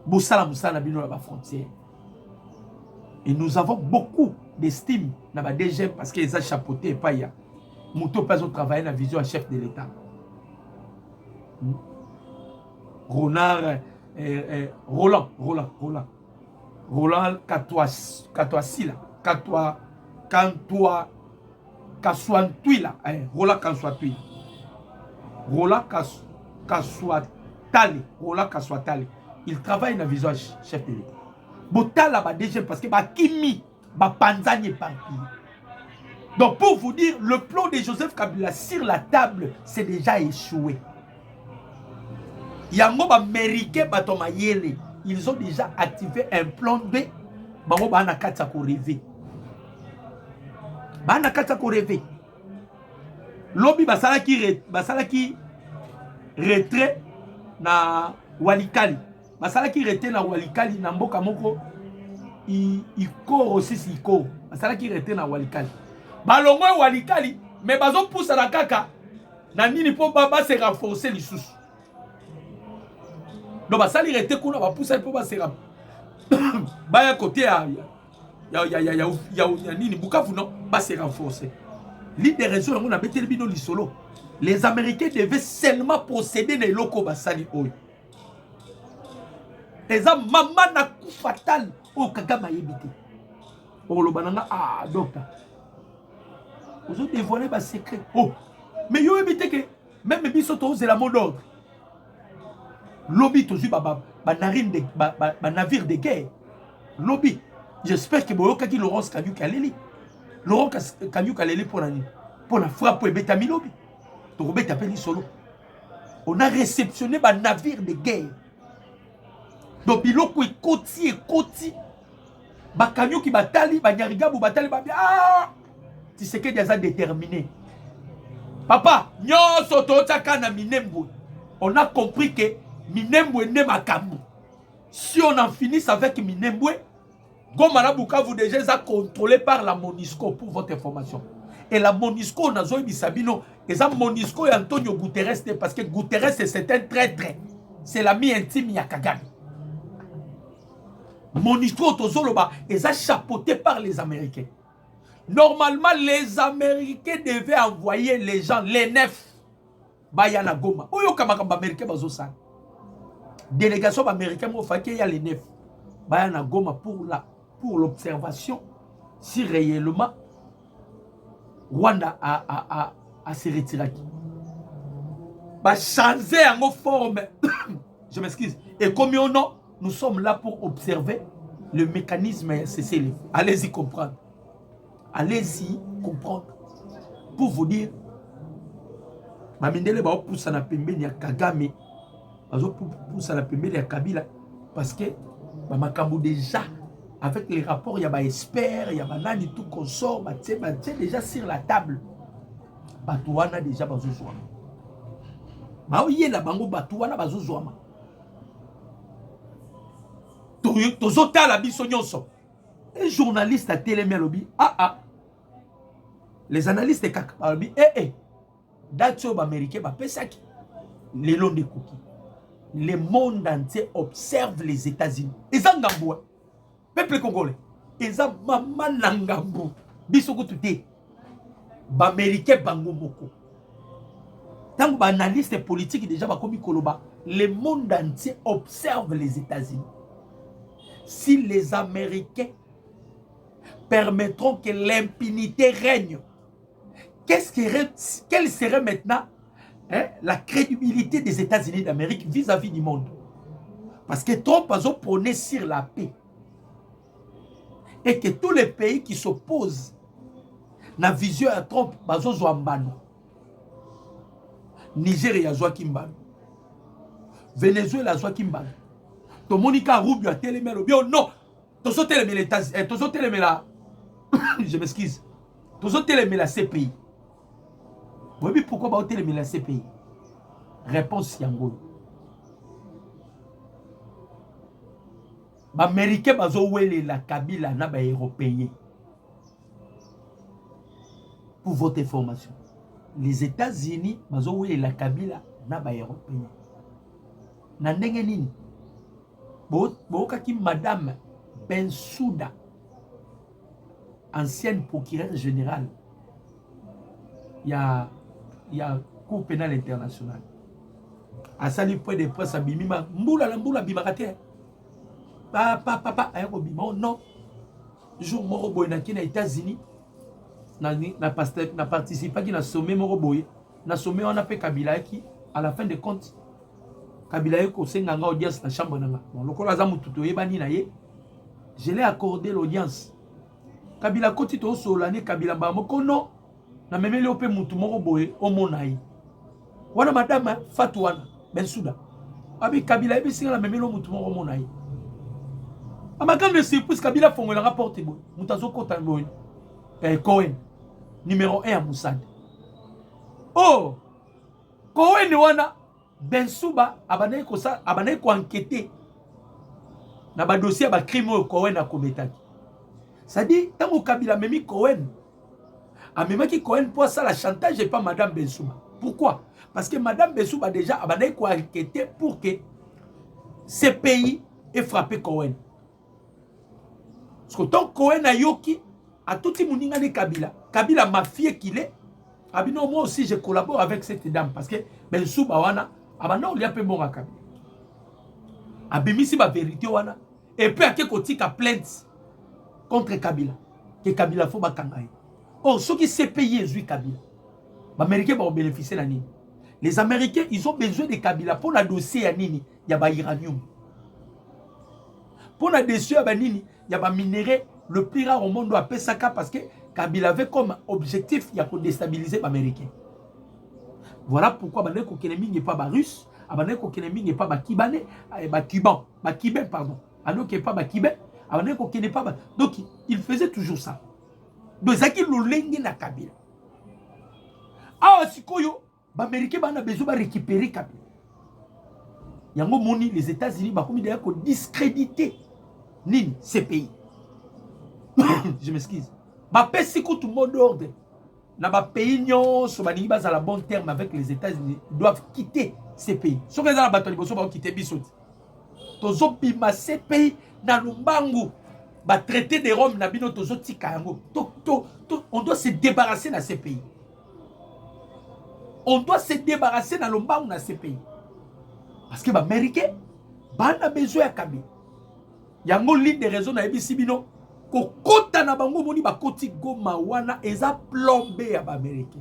Boussala moussala bino la ba frontière. Et nous avons beaucoup d'estime na ba DGM parce qu'ils ont chapeauté et pas ya. Mouto pas au travail na vision à chef de l'État. Roland Katoasila, Kaswantwila, Roland Kaswantwila, Roland Kaswatale, il travaille dans le visage chef de l'État. Botala ba déjà parce que ba kimi ba panzani parti. Donc pour vous dire, le plan de Joseph Kabila sur la table, c'est déjà échoué. Yango ba américain batoma yele. Ils ont déjà activé un plan B. Bango ba na kata ko rêver. Ba na kata ko rêver. Lobby basala ki retrait na Walikali. Basala ki retrait na Walikali na mboka moko ikoro aussi ikoro. Basala ki retrait na Walikali. Balongo Walikali mais bazo poussa na kaka na nini po ba se renforcer les sous. Donc bah ça il était cool, on va pousser pour passer là. Bah à côté ya nini Bukavu non, bah c'est renforcé. L'une des raisons on a mis le bino lisolo. Les Américains devaient seulement procéder les locaux basali oyo. Les maman na coup fatal au Kagama yebité. Oh le banana ah docteur. Vous avez dévoilé ma secret. Oh mais yo yebité que même biso to c'est la mot d'ordre. Lobby toujours navire de guerre. Lobby. J'espère que Boyoka qui Laurence Kanyou Kaleli. Laurence Kanyou Kaleli pour la frappe pour Betami Lobby. Donc Robert appelle solo. On a réceptionné un navire de guerre. Donc biloko est koti. Bakanyou qui batali, Banyarigabu batali, ah! Tu sais que déjà déterminé. Papa, nyo soto chaka na minembo. On a compris que Minembwe ne makambu. Si on en finit avec Minembwe, Goma Bukavu déjà est contrôlé par la MONUSCO pour votre information. Et la MONUSCO, on a zoé bisabino, et ça MONUSCO et Antonio Guterres, parce que Guterres c'est un traître. C'est l'ami intime Yakagami. MONUSCO Tozoloba, et ça chapeauté par les Américains. Normalement, les Américains devaient envoyer les gens, les neufs, Bayana Goma. Oyo kamakamba Américain bazosan. Délégation américaine, il y a les neufs. Bayana Goma pour l'observation si réellement Rwanda a se retiré. Bah changer en forme. Je m'excuse. Et comme nous sommes là pour observer le mécanisme cessez-le. Allez-y comprendre. Allez-y comprendre. Pour vous dire, Mamindele ba poussa na pembeni ya Kagame. Pour ça la première de Kabila parce que Makambo déjà avec les rapports il y a des experts il y a des tout consort c'est déjà sur la table Batouana déjà bazozouama ba oye la bango Batouana bazozouama tozota la biso nyonso un journaliste à télémé lobby les analystes kaka lobby datio ba américain ba pesaki les longs de cookies. Le monde entier observe les États-Unis. Ils ont Ngambo. Peuple congolais. Ils ont maman Ngambo. Bisoko tuté. Ba américain bango moko. Tant que analyste politique déjà ba komi koloba, le monde entier observe les États-Unis. Si les Américains permettront que l'impunité règne, quelle serait maintenant la crédibilité des États-Unis d'Amérique vis-à-vis du monde? Parce que Trump a prôné sur la paix. Et que tous les pays qui s'opposent à la vision de Trump, ils ont mbano. Niger y a joué Kimbano. Venezuela a joué Kimbano. Monica Rubio a télémé le bio. Non! Tozo télémé les États-Unis. Tozo télémé la. Je m'excuse. Tozo télémé la CPI. Vous voyez pourquoi vous télémé la CPI? Réponse Yango. Les Américains ont la Kabila na ba Européens. Pour votre information. Les États-Unis ont la Kabila na ba Européens. Na ndenge nini? Bokaki Madame Bensouda, ancienne procureure générale. Il y a Cour pénale internationale. A sali point de presse à Bimima. Mboula bimakate. Papa, non. Jour moroboy na ki na États-Unis. Na participé qui na sommet moroboy. Na sommet on a fait Kabila qui à la fin de compte. Kabila ko senganga audience na chambre nanga. Bon lokola za mututo yebani na ye. Je l'ai accordé l'audience. Kabila koti to solane Kabila ba moko non. Na memeli ope mutu moroboy o monayi. Wana madame Fatouana Bensouda. Abi Kabila ebi singa la memeli mutu moko monayi. Amakan de surprise Kabila fongola rapporte boy. Mutazo kota boy. Cohen numéro 1 à Moussad. Oh Cohen wana Bensouba abanaye ko enquêter na ba dossier ba crime au Cohen a kometaki. Ça dit tant Kabila memi Cohen. A même qui Cohen pour ça la chantage et pas madame Bensouba. Pourquoi? Parce que madame Bensouba déjà abanaye ko enquêter pour que ce pays ait frappé Cohen. Parce que tant Cohen a yoki à tout le monde de Kabila mafieux qu'il est. Abino moi aussi je collabore avec cette dame parce que Bensouba wana abana on lui a peu bon à Kabila. Abimisi ba vérité wana et puis à kotika plainte contre Kabila que Kabila faut ba kangaye. Or ceux qui s'est payé zui Kabila. Les Américains vont bénéficier de nini. Les Américains ils ont besoin de Kabila pour la dossier à nini, il y a ba uranium. Pour la dossier à nini, il y a ba minerai le plus rare au monde doit payer ça parce que Kabila avait comme objectif il y a pour déstabiliser les Américains. Voilà pourquoi Baneko Kenemi n'est pas russe, Baneko Kenemi n'est pas Kibanais, Cuban, Kibé pardon. Alors qu'il n'est pas Kibé, Baneko Kenemi pas. Donc il faisait toujours ça. Donc ça qui nous lengue na Kabila. Ah sikoyo, les Américains ont besoin de récupérer Kabila. Yango moni les États-Unis ba comme d'ailleurs ko discréditer nini ces pays. Je m'excuse. Ma paix si tout le monde ordre. Dans ma pays sur ma base à la bon terme avec les États-Unis doivent quitter ces pays. Si on est dans la bataille, ils vont quitter Bissot. Tozo bima ces pays dans le bango. Ba traité de Rome na bino tozo tika yango. On doit se débarrasser de ces pays. On doit se débarrasser dans le bango de ces pays. Parce que les Américains ont besoin de Kabila. Il y a une ligne de raison na ebisi bino. Kokota na bango moni ba koti goma wana eza plombé à Américain.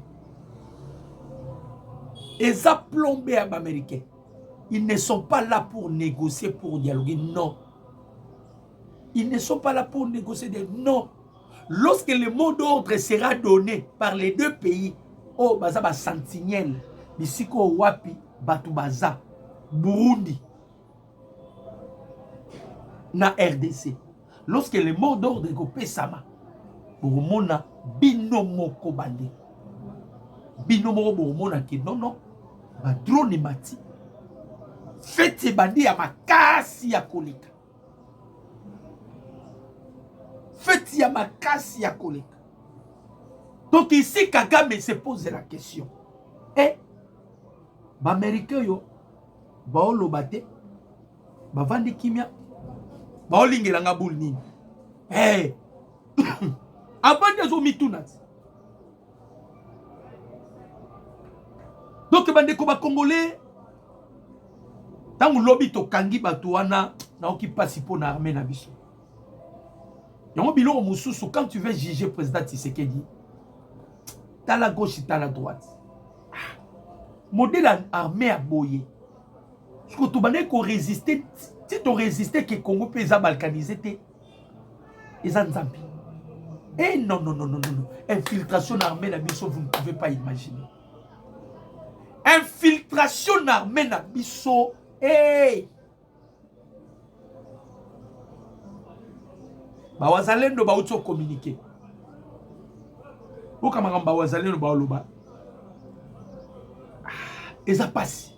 Eza plombé à Américain. Ils ne sont pas là pour négocier, pour dialoguer, non. Ils ne sont pas là pour négocier, non. Lorsque le mot d'ordre sera donné par les deux pays, oh baza ba sentinelle, bisiko wapi batubaza, Burundi, na RDC. Lorsque le mot d'ordre est coupé, sama, Burumona, binomoko bande. Binomoko burumona ki non, ba drone mati. Fete bandi ya makasi ya koleka. Fete ya makasi ya koleka. Donc ici, Kagame se pose la question. Eh, ba Américain yo, ba olobate, ba vandi kimia, baolingela nga boule nini. Hey. Avant de zomituna. Donc bandeko ba congolais tangu lobby to kangi batu wana na oki pasi po na armée na biso. Yango biloko mususu quand tu veux juger président Tshisekedi, t'as la gauche et t'as la droite. Modèle armée à boyer. Ce que tu vas résister Si tu résistes que Congo peut être balkanisé, ils ont zambi. Eh non, non, non, non, non. Infiltration armée, la mission, vous ne pouvez pas imaginer. Infiltration armée, la mission, hey! Bawazalendo ba uto communiquer. Ou kama ngamba bawazalendo ba oloba. Eza pasi.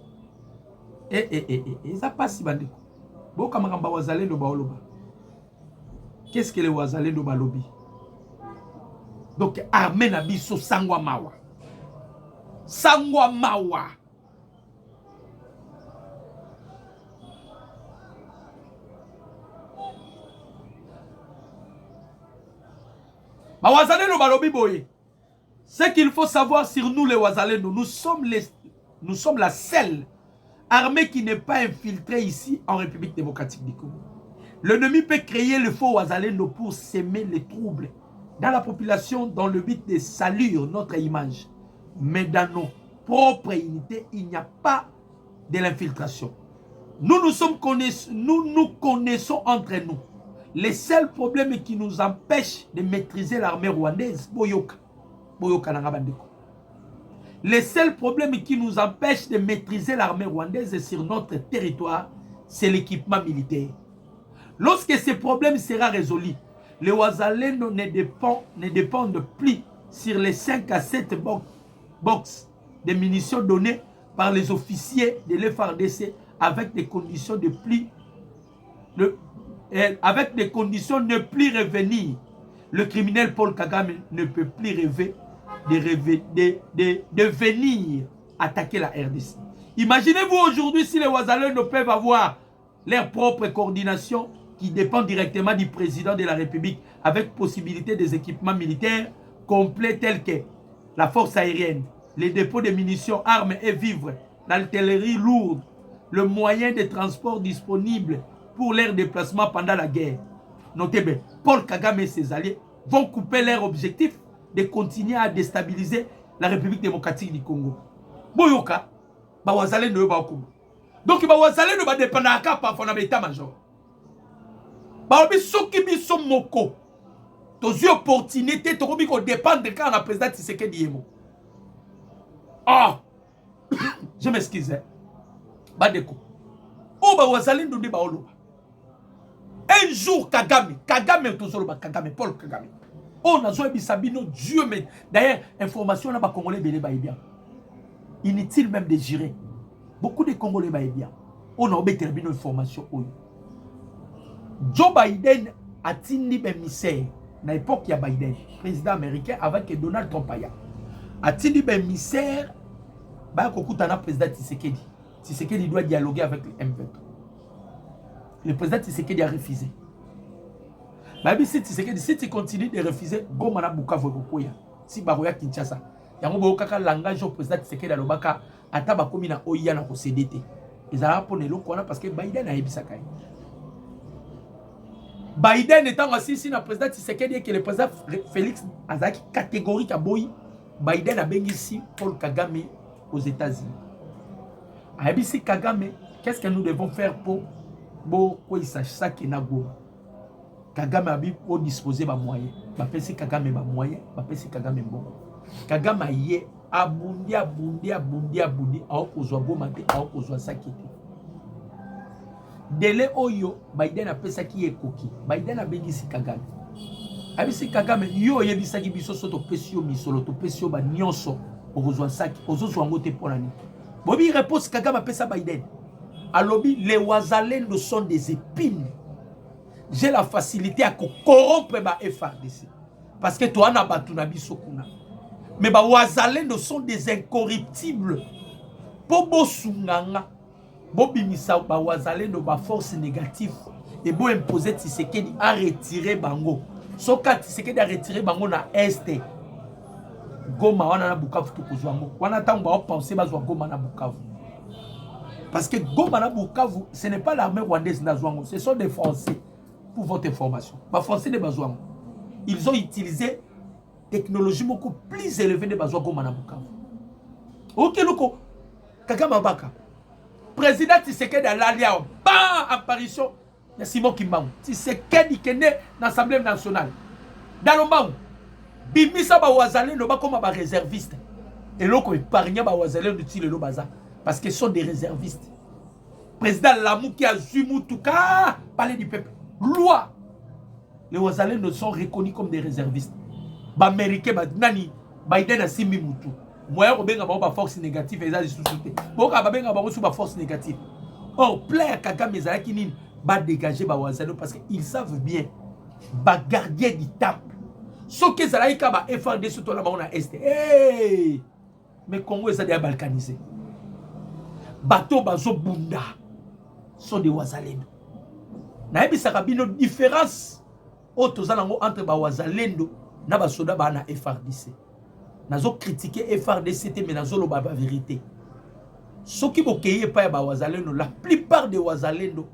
Eza pasi bandeko. Bo kama ngamba bawazalendo ba oloba. Qu'est-ce que les wazalendo ba lobi? Donc armée na biso sangwa mawa. Sangwa mawa. Wazalendo balobi boye. Ce qu'il faut savoir sur nous les Wazalendo, nous sommes la seule armée qui n'est pas infiltrée ici en République démocratique du Congo. L'ennemi peut créer le faux Wazalendo pour s'aimer les troubles dans la population dans le but de salir notre image. Mais dans nos propres unités, il n'y a pas de l'infiltration. Nous nous connaissons entre nous. Les seuls problèmes qui nous empêchent de maîtriser l'armée rwandaise, les seuls problèmes qui nous empêchent de maîtriser l'armée rwandaise sur notre territoire, c'est l'équipement militaire. Lorsque ce problème sera résolu, les Wazalendo ne dépendent plus sur les 5 à 7 box de munitions données par les officiers de l'FARDC avec des conditions de plus revenir. Le criminel Paul Kagame ne peut plus rêver de venir attaquer la RDC. Imaginez-vous aujourd'hui si les Wazalendo peuvent avoir leur propre coordination qui dépend directement du président de la République avec possibilité des équipements militaires complets tels que la force aérienne, les dépôts de munitions, armes et vivres, l'artillerie lourde, le moyen de transport disponible pour leur déplacement pendant la guerre. Notez bien, Paul Kagame et ses alliés vont couper leur objectif de continuer à déstabiliser la République démocratique du Congo. Boyoka, Bawazalendo ne va pas. Donc Bawazalendo ne va dépendre pas de l'état-major. Baobi soki biso moko. Tozi opportunité to ko dépendre quand la président Tshisekedi yemo. Ah, je m'excuse. Badeko. O Bawazalendo ne ba oloba. Un jour Kagame tozoloba Kagame Paul Kagame. On a joué Bisabino Dieu mais d'ailleurs information là bas congolais belé ba bien. Inutile même de gérer. Beaucoup de Congolais ba bien. On a obéi terminé information oyo. Joe Biden a tindi émissaire na époque ya Biden, président américain avec Donald Trump aya. A tindi émissaire ba kokutana président Tshisekedi. Tshisekedi doit dialoguer avec le M23. Le président Tshisekedi a refusé. Babi si Tshisekedi si tu continues de refuser Goma na Bukavu kokoya. Si baroya Kinshasa. Yango bo kaka langage au président Tshisekedi alobaka ata bakomi na oya na ko CDT. Ezala pone lokona parce que Biden a ebisaka. Biden étant assis ici, le président Tshisekedi et que le président Félix Azaki catégorique à Boyi, Biden a béni ici Paul Kagame aux États-Unis. A ici Kagame, qu'est-ce que nous devons faire pour qu'il sache ça qui n'a pas Kagame a pour disposer de moyens. Bapesi Kagame ba moyens, bapesi Kagame bon. Kagame a yé abundi a kozwa bomate a kozwa sakete. Délai oyo Biden a pesa ki ekoki. Biden a bengisi Kagame. Abisi Kagame yo yebisaki biso soto pesio misolo to pesio ba nyonso okozwa saki ozozwa ngote polani. Bobi réponse Kagame a pesa Biden. Alobi les Wazalendo sont des épines. J'ai la facilité à corrompre ma FARDC parce que toi na batuna biso kuna. Mais ba Wazalendo sont des incorruptibles. Bobo sunganga Bobimisa ba Wazalendo ba force négative et bo imposer Tshisekedi à retirer bango. Soka Tshisekedi a retiré bango na est. Goma wana na Bukavu to kozwango. Wana tango ba penser bazwa Goma na Bukavu. Parce que Goma na Bukavu, ce n'est pas l'armée rwandaise na zwango, ce sont des Français. Pour votre information. Ba Français de bazwango. Ils ont utilisé technologie beaucoup plus élevée de bazwa Goma na Bukavu. OK loko Kagame Baka. président Tshisekedi alalia ban apparition ya Simon Kimbangu. Tshisekedi kende na l'Assemblée nationale. Dalombangu bimisa ba wazalendo ba comme ba réservistes. Et loko épargné ba wazalendo tile lo baza parce que sont des réservistes. Président Lamou qui a Zumutuka parler du peuple. Loi. Les wazalendo sont reconnus comme des réservistes. Ba américain ba nani Biden a simi mutu. Moyen ko benga ba force négative et ça sous-souté. Boka ba benga ba sous ba force négative. Or plaire Kagame ezalaki nini ba dégager ba wazalendo parce qu'ils savent bien ba gardien du temple. Ce que ça laïka ba FRD surtout là on a est. Hey! Mais Congo est déjà balkanisé. Bateau bazo bunda sont des wazalendo. Naebi sakabino différence entre ba wazalendo na ba soda ba na FRDC. Nazo critiquer FRDC mais nazo lo ba vérité. Ce qui bokeye pa ba wazalendo, la plupart des wazalendo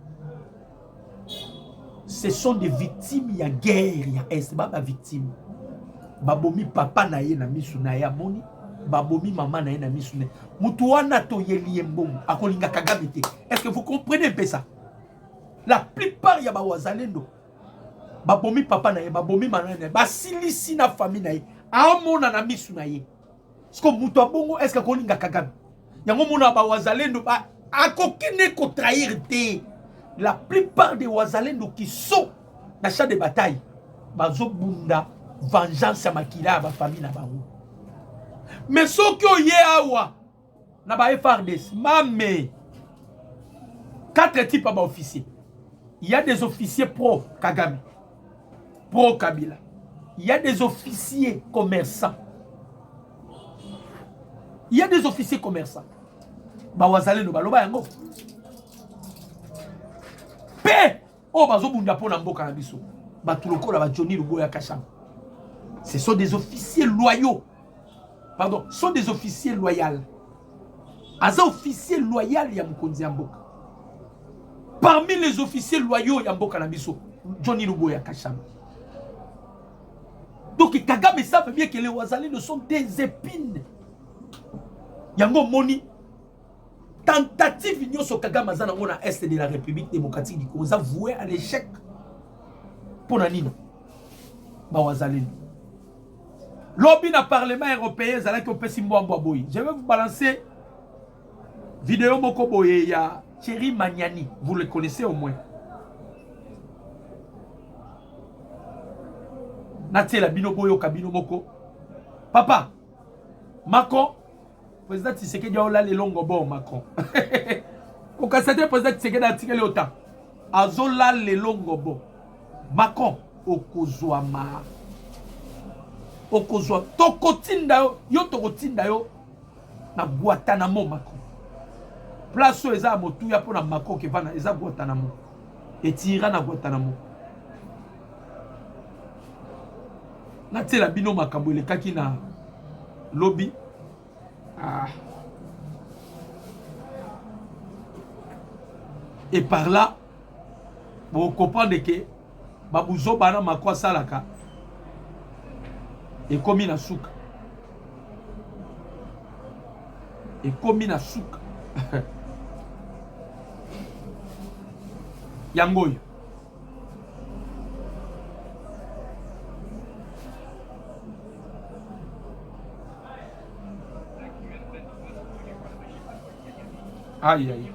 ce sont des victimes ya guerre ya est ba victime. Babomi papa na ye na misu na ya moni. Babomi maman na ye na misu na. Mutu wana to yeli mbongo akolinga Kagame te. Est-ce que vous comprenez un peu ça? La plupart ya ba wazalendo babomi papa na ye, babomi maman na ye, basilisi na famille na ye, amona na misu na ye. Est-ce que mutu abongo est-ce que akolinga Kagame? Yango mona ba wazalendo ba akokine ko trahir te. La plupart des wazalendo qui sont dans le champ de bataille bazo bunda vengeance à makila ba famille na bango. Mais ceux qui ont yé awa na ba FARDC mamé 4 types de officiers. Il y a des officiers pro Kagame, pro Kabila. Il y a des officiers commerçants. Il y a des officiers commerçants. Ba wazalendo baloba yango. Pe o bazo bunda pona mboka na biso. Ba tuloko la ba Johnny Luboya Kashama. Ce sont des officiers loyaux. Pardon, ce sont des officiers loyaux. Aza officier loyal ya Mukonzi Mboka. Parmi les officiers loyaux ya Mboka na biso, Johnny Luboya Kashama. Donc Kagame savent bien que les wazalendo sont des épines. Yango moni tentative union sur Kagame azana ngona est de la République démocratique du Congo, voué à l'échec. Pour nanino ba wazalendo. Lobby na parlement européen zala ko pesi mbwa boy. Je vais vous balancer vidéo moko boye ya Thierry Magnani, vous le connaissez au moins. Natela bino boyo kabino moko. Papa Macron président Tshisekedi a les longo bon Macron. Au casate président Tshisekedi a tiré le autant. Azola les longo bon. Macron okozwama. Okozwa tokotinda yo tokotinda yo na Guantanamo Macron. Place où eza motu ya pona Macron ke vana eza Guantanamo. Et tira na Guantanamo. Natela bino makambo le kaki na lobby. Ah. Et par là, vous comprenez que Babouzo Bana Makwa Salaka est commis na souka. Et commis na souka. Yangoy. Aïe aïe.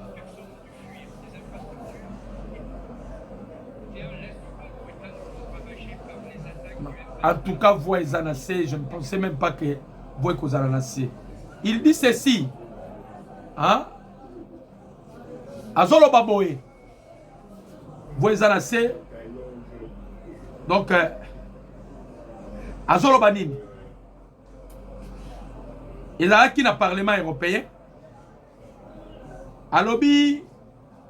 En tout cas, voix Zanacé, je ne pensais même pas que voix Zanacé. Il dit ceci. Hein? Azolo Baboé. Voix Zanacé. Donc, Azolo Banim. Il a acquis le Parlement européen. Alobi,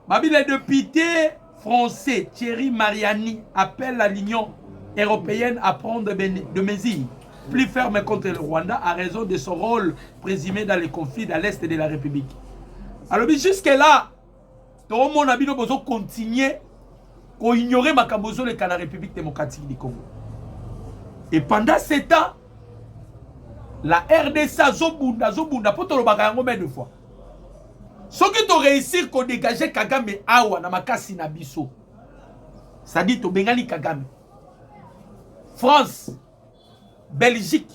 les députés français Thierry Mariani appelle l'Union européenne à prendre de mesures plus fermes contre le Rwanda à raison de son rôle présumé dans les conflits à l'est de la République. Alobi, jusque-là, tout le monde a besoin de continuer à ignorer Makabozo le la République démocratique du Congo. Et pendant ce temps, la RDC a zobunda, pour tout le bagaille deux fois. Ce qui tu réussir à dégager Kagame awa na makasi na biso. Ça dit to bengali Kagame. France, Belgique.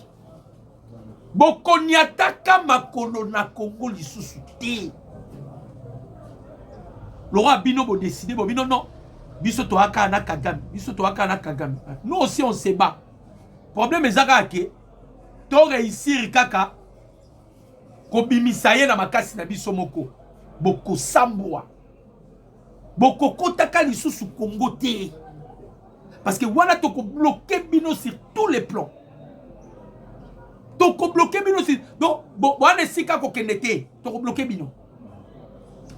Bokonyataka makolo na Congo lisusu te. Laurent Bino bo décider bo bino non. Biso to aka na Kagame. Biso to aka na Kagame. Nous aussi on se bat. Problème ezaka ke to réussir kaka ko bimisaye na makasi na biso moko. Boko sambwa. Boko kotaka lisusu Congo te. Parce que wana to ko bloquer bino sur tous les plans. To ko bloquer bino sur donc wana sika ko kenete to ko bloquer bino.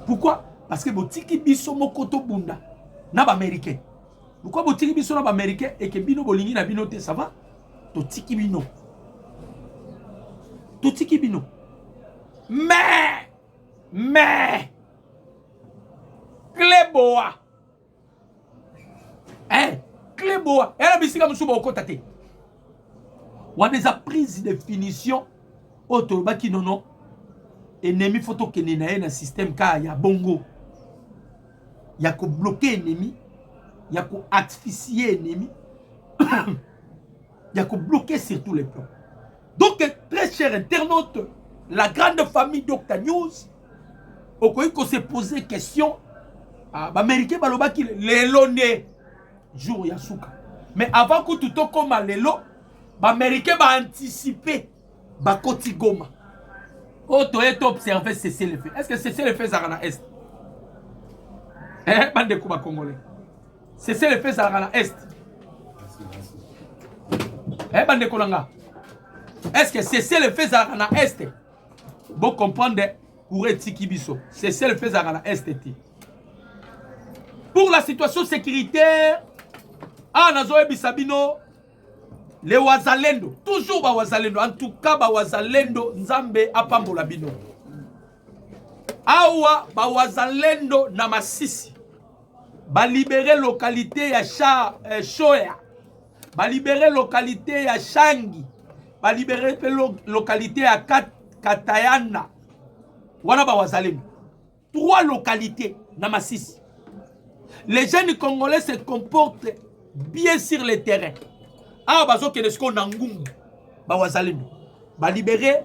Pourquoi? Parce que botiki biso moko to bunda na ba américain. Pourquoi botiki biso na ba américain et que bino bolingi na bino te ça va? To tiki bino. To tiki bino. Mais Cléboa. Hein? Cléboa. Elle a bisika musuba okotate. On a déjà prise de définition. Autoba qui non. Ennemi photo kenena na système ka ya bongo. Ya ko bloquer ennemi. Ya ko asphyxier ennemi. Ya ko bloquer sur tous les plans. Donc, très chers internautes, la grande famille Dr News, au cas où se poser question, Américain baloba ki lelo ne jour yasuka. Mais avant que tout comme lelo, Américain ba anticiper ba koti goma. Oh, tu es observé cesser le feu. Est-ce que cesser le feu ça na est? Bande kuba congolais. Cesser le feu ça na est. Bande kolanga. Est-ce que cesser le feu ça na est? Bon comprendre pour etiki biso. Cesser le feu ça na est. Pour la situation sécuritaire, Nazoe Bisabino, les Wazalendo, toujours ba Wazalendo, en tout cas ba Wazalendo, Nzambe apambola bino. Awa ba Wazalendo na Masisi, ba libérer localité ya Shoya, ba libérer localité ya Shangi, ba libérer localité ya Katayana. Wana ba Wazalendo. 3 localités na Masisi. Les jeunes Congolais se comportent bien sur le terrain. Ah, bazo kenesko nangungu. Ba Wazalendo. Ba libérer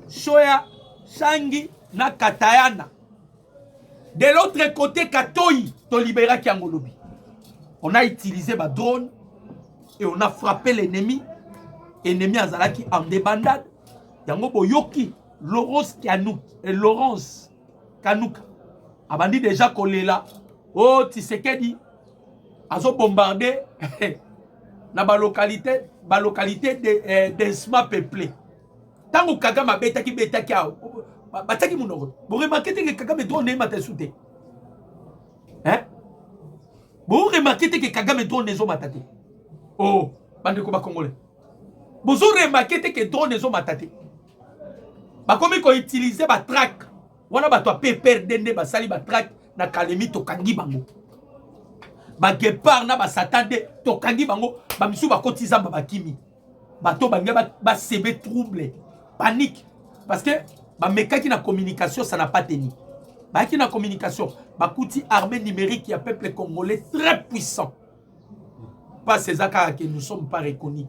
Shoya, Shangi, na Katayana. De l'autre côté, Katoyi, to libéra Kiangolobi. On a utilisé ba drone et on a frappé l'ennemi. Ennemi azalaki en débandade. Yango boyoki, Laurence Kanouka. Abandi déjà collé là. Oh, Tshisekedi azo bombardé na ba localité de Sma peuplé. Tango Kagame betaki bataki munoko. Vous remarquez que Kagame drone mata souté. Hein? Vous remarquez que Kagame drone zo matate. Oh, bande ko ba congolais. Vous remarquez que drone zo matate. Ba komi ko utiliser ba track. Wana ba to perdende ba sali ba track na Kalemi to kangi bango. Ba gepard na ba satande to kangi bango ba misu ba kotiza ba kimi. Ba to banga ba sebe trouble, panique parce que ba mekaki na communication ça n'a pas tenu. Ba ki na communication, ba kuti armée numérique ya peuple congolais très puissant. Pas ces accords que nous sommes pas reconnus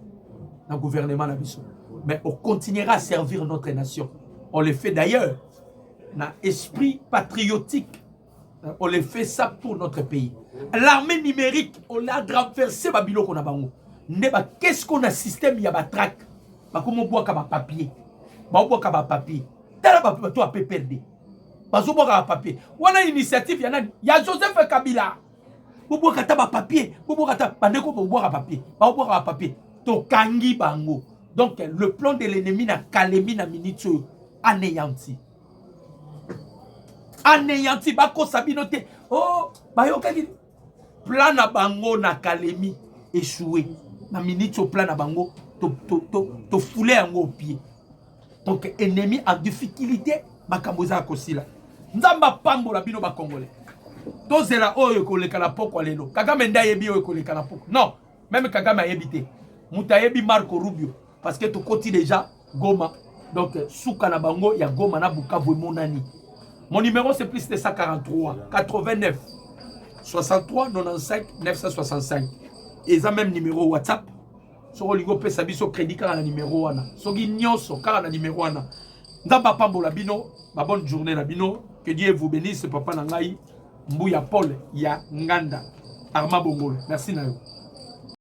dans le gouvernement na biso. Mais on continuera à servir notre nation. On le fait d'ailleurs dans esprit patriotique. On le fait ça pour notre pays. L'armée numérique, on l'a renversé Babilo qu'on a bango. Qu'est-ce qu'on a système ya batrack? Ba comment boire ka papier. Ba boire ka papier. Tala ba to a PPRD. Ba zo boire ka papier. Wana initiative ya Joseph Kabila. Bo boire ka ba papier, bo boire ka bandeko bo boire ka papier. Ba boire ka papier. To kangi bango. Donc le plan de l'ennemi na Kalemi na minute anéanti. Anéanti bako sabinote. Oh, bayokaki plan na bango na Kalemi échoué. Na minute au plan na bango to foulé yango au pied. Donc ennemi en difficulté bakamoza kosila. Nzamba pambola bino ba congolais. Tozela oyo koleka na poko lelo. Kagame nda yebi oyo koleka na poko. Non, même Kagame a yebité. Muta yebi Marco Rubio parce que to koti déjà Goma. Donc souka na bango ya Goma na Bukavu monani. Mon numéro c'est plus 743 89 63 95 965. Et ça même numéro WhatsApp. Sur le ligo pesa biso crédit car na numéro wana. Soki nyonso car na numéro wana. Ndamba pambola bino, ma bonne journée la bino. Que Dieu vous bénisse papa na ngai. Mbuya Paul ya Nganda. Arma Bongolo. Merci na yo.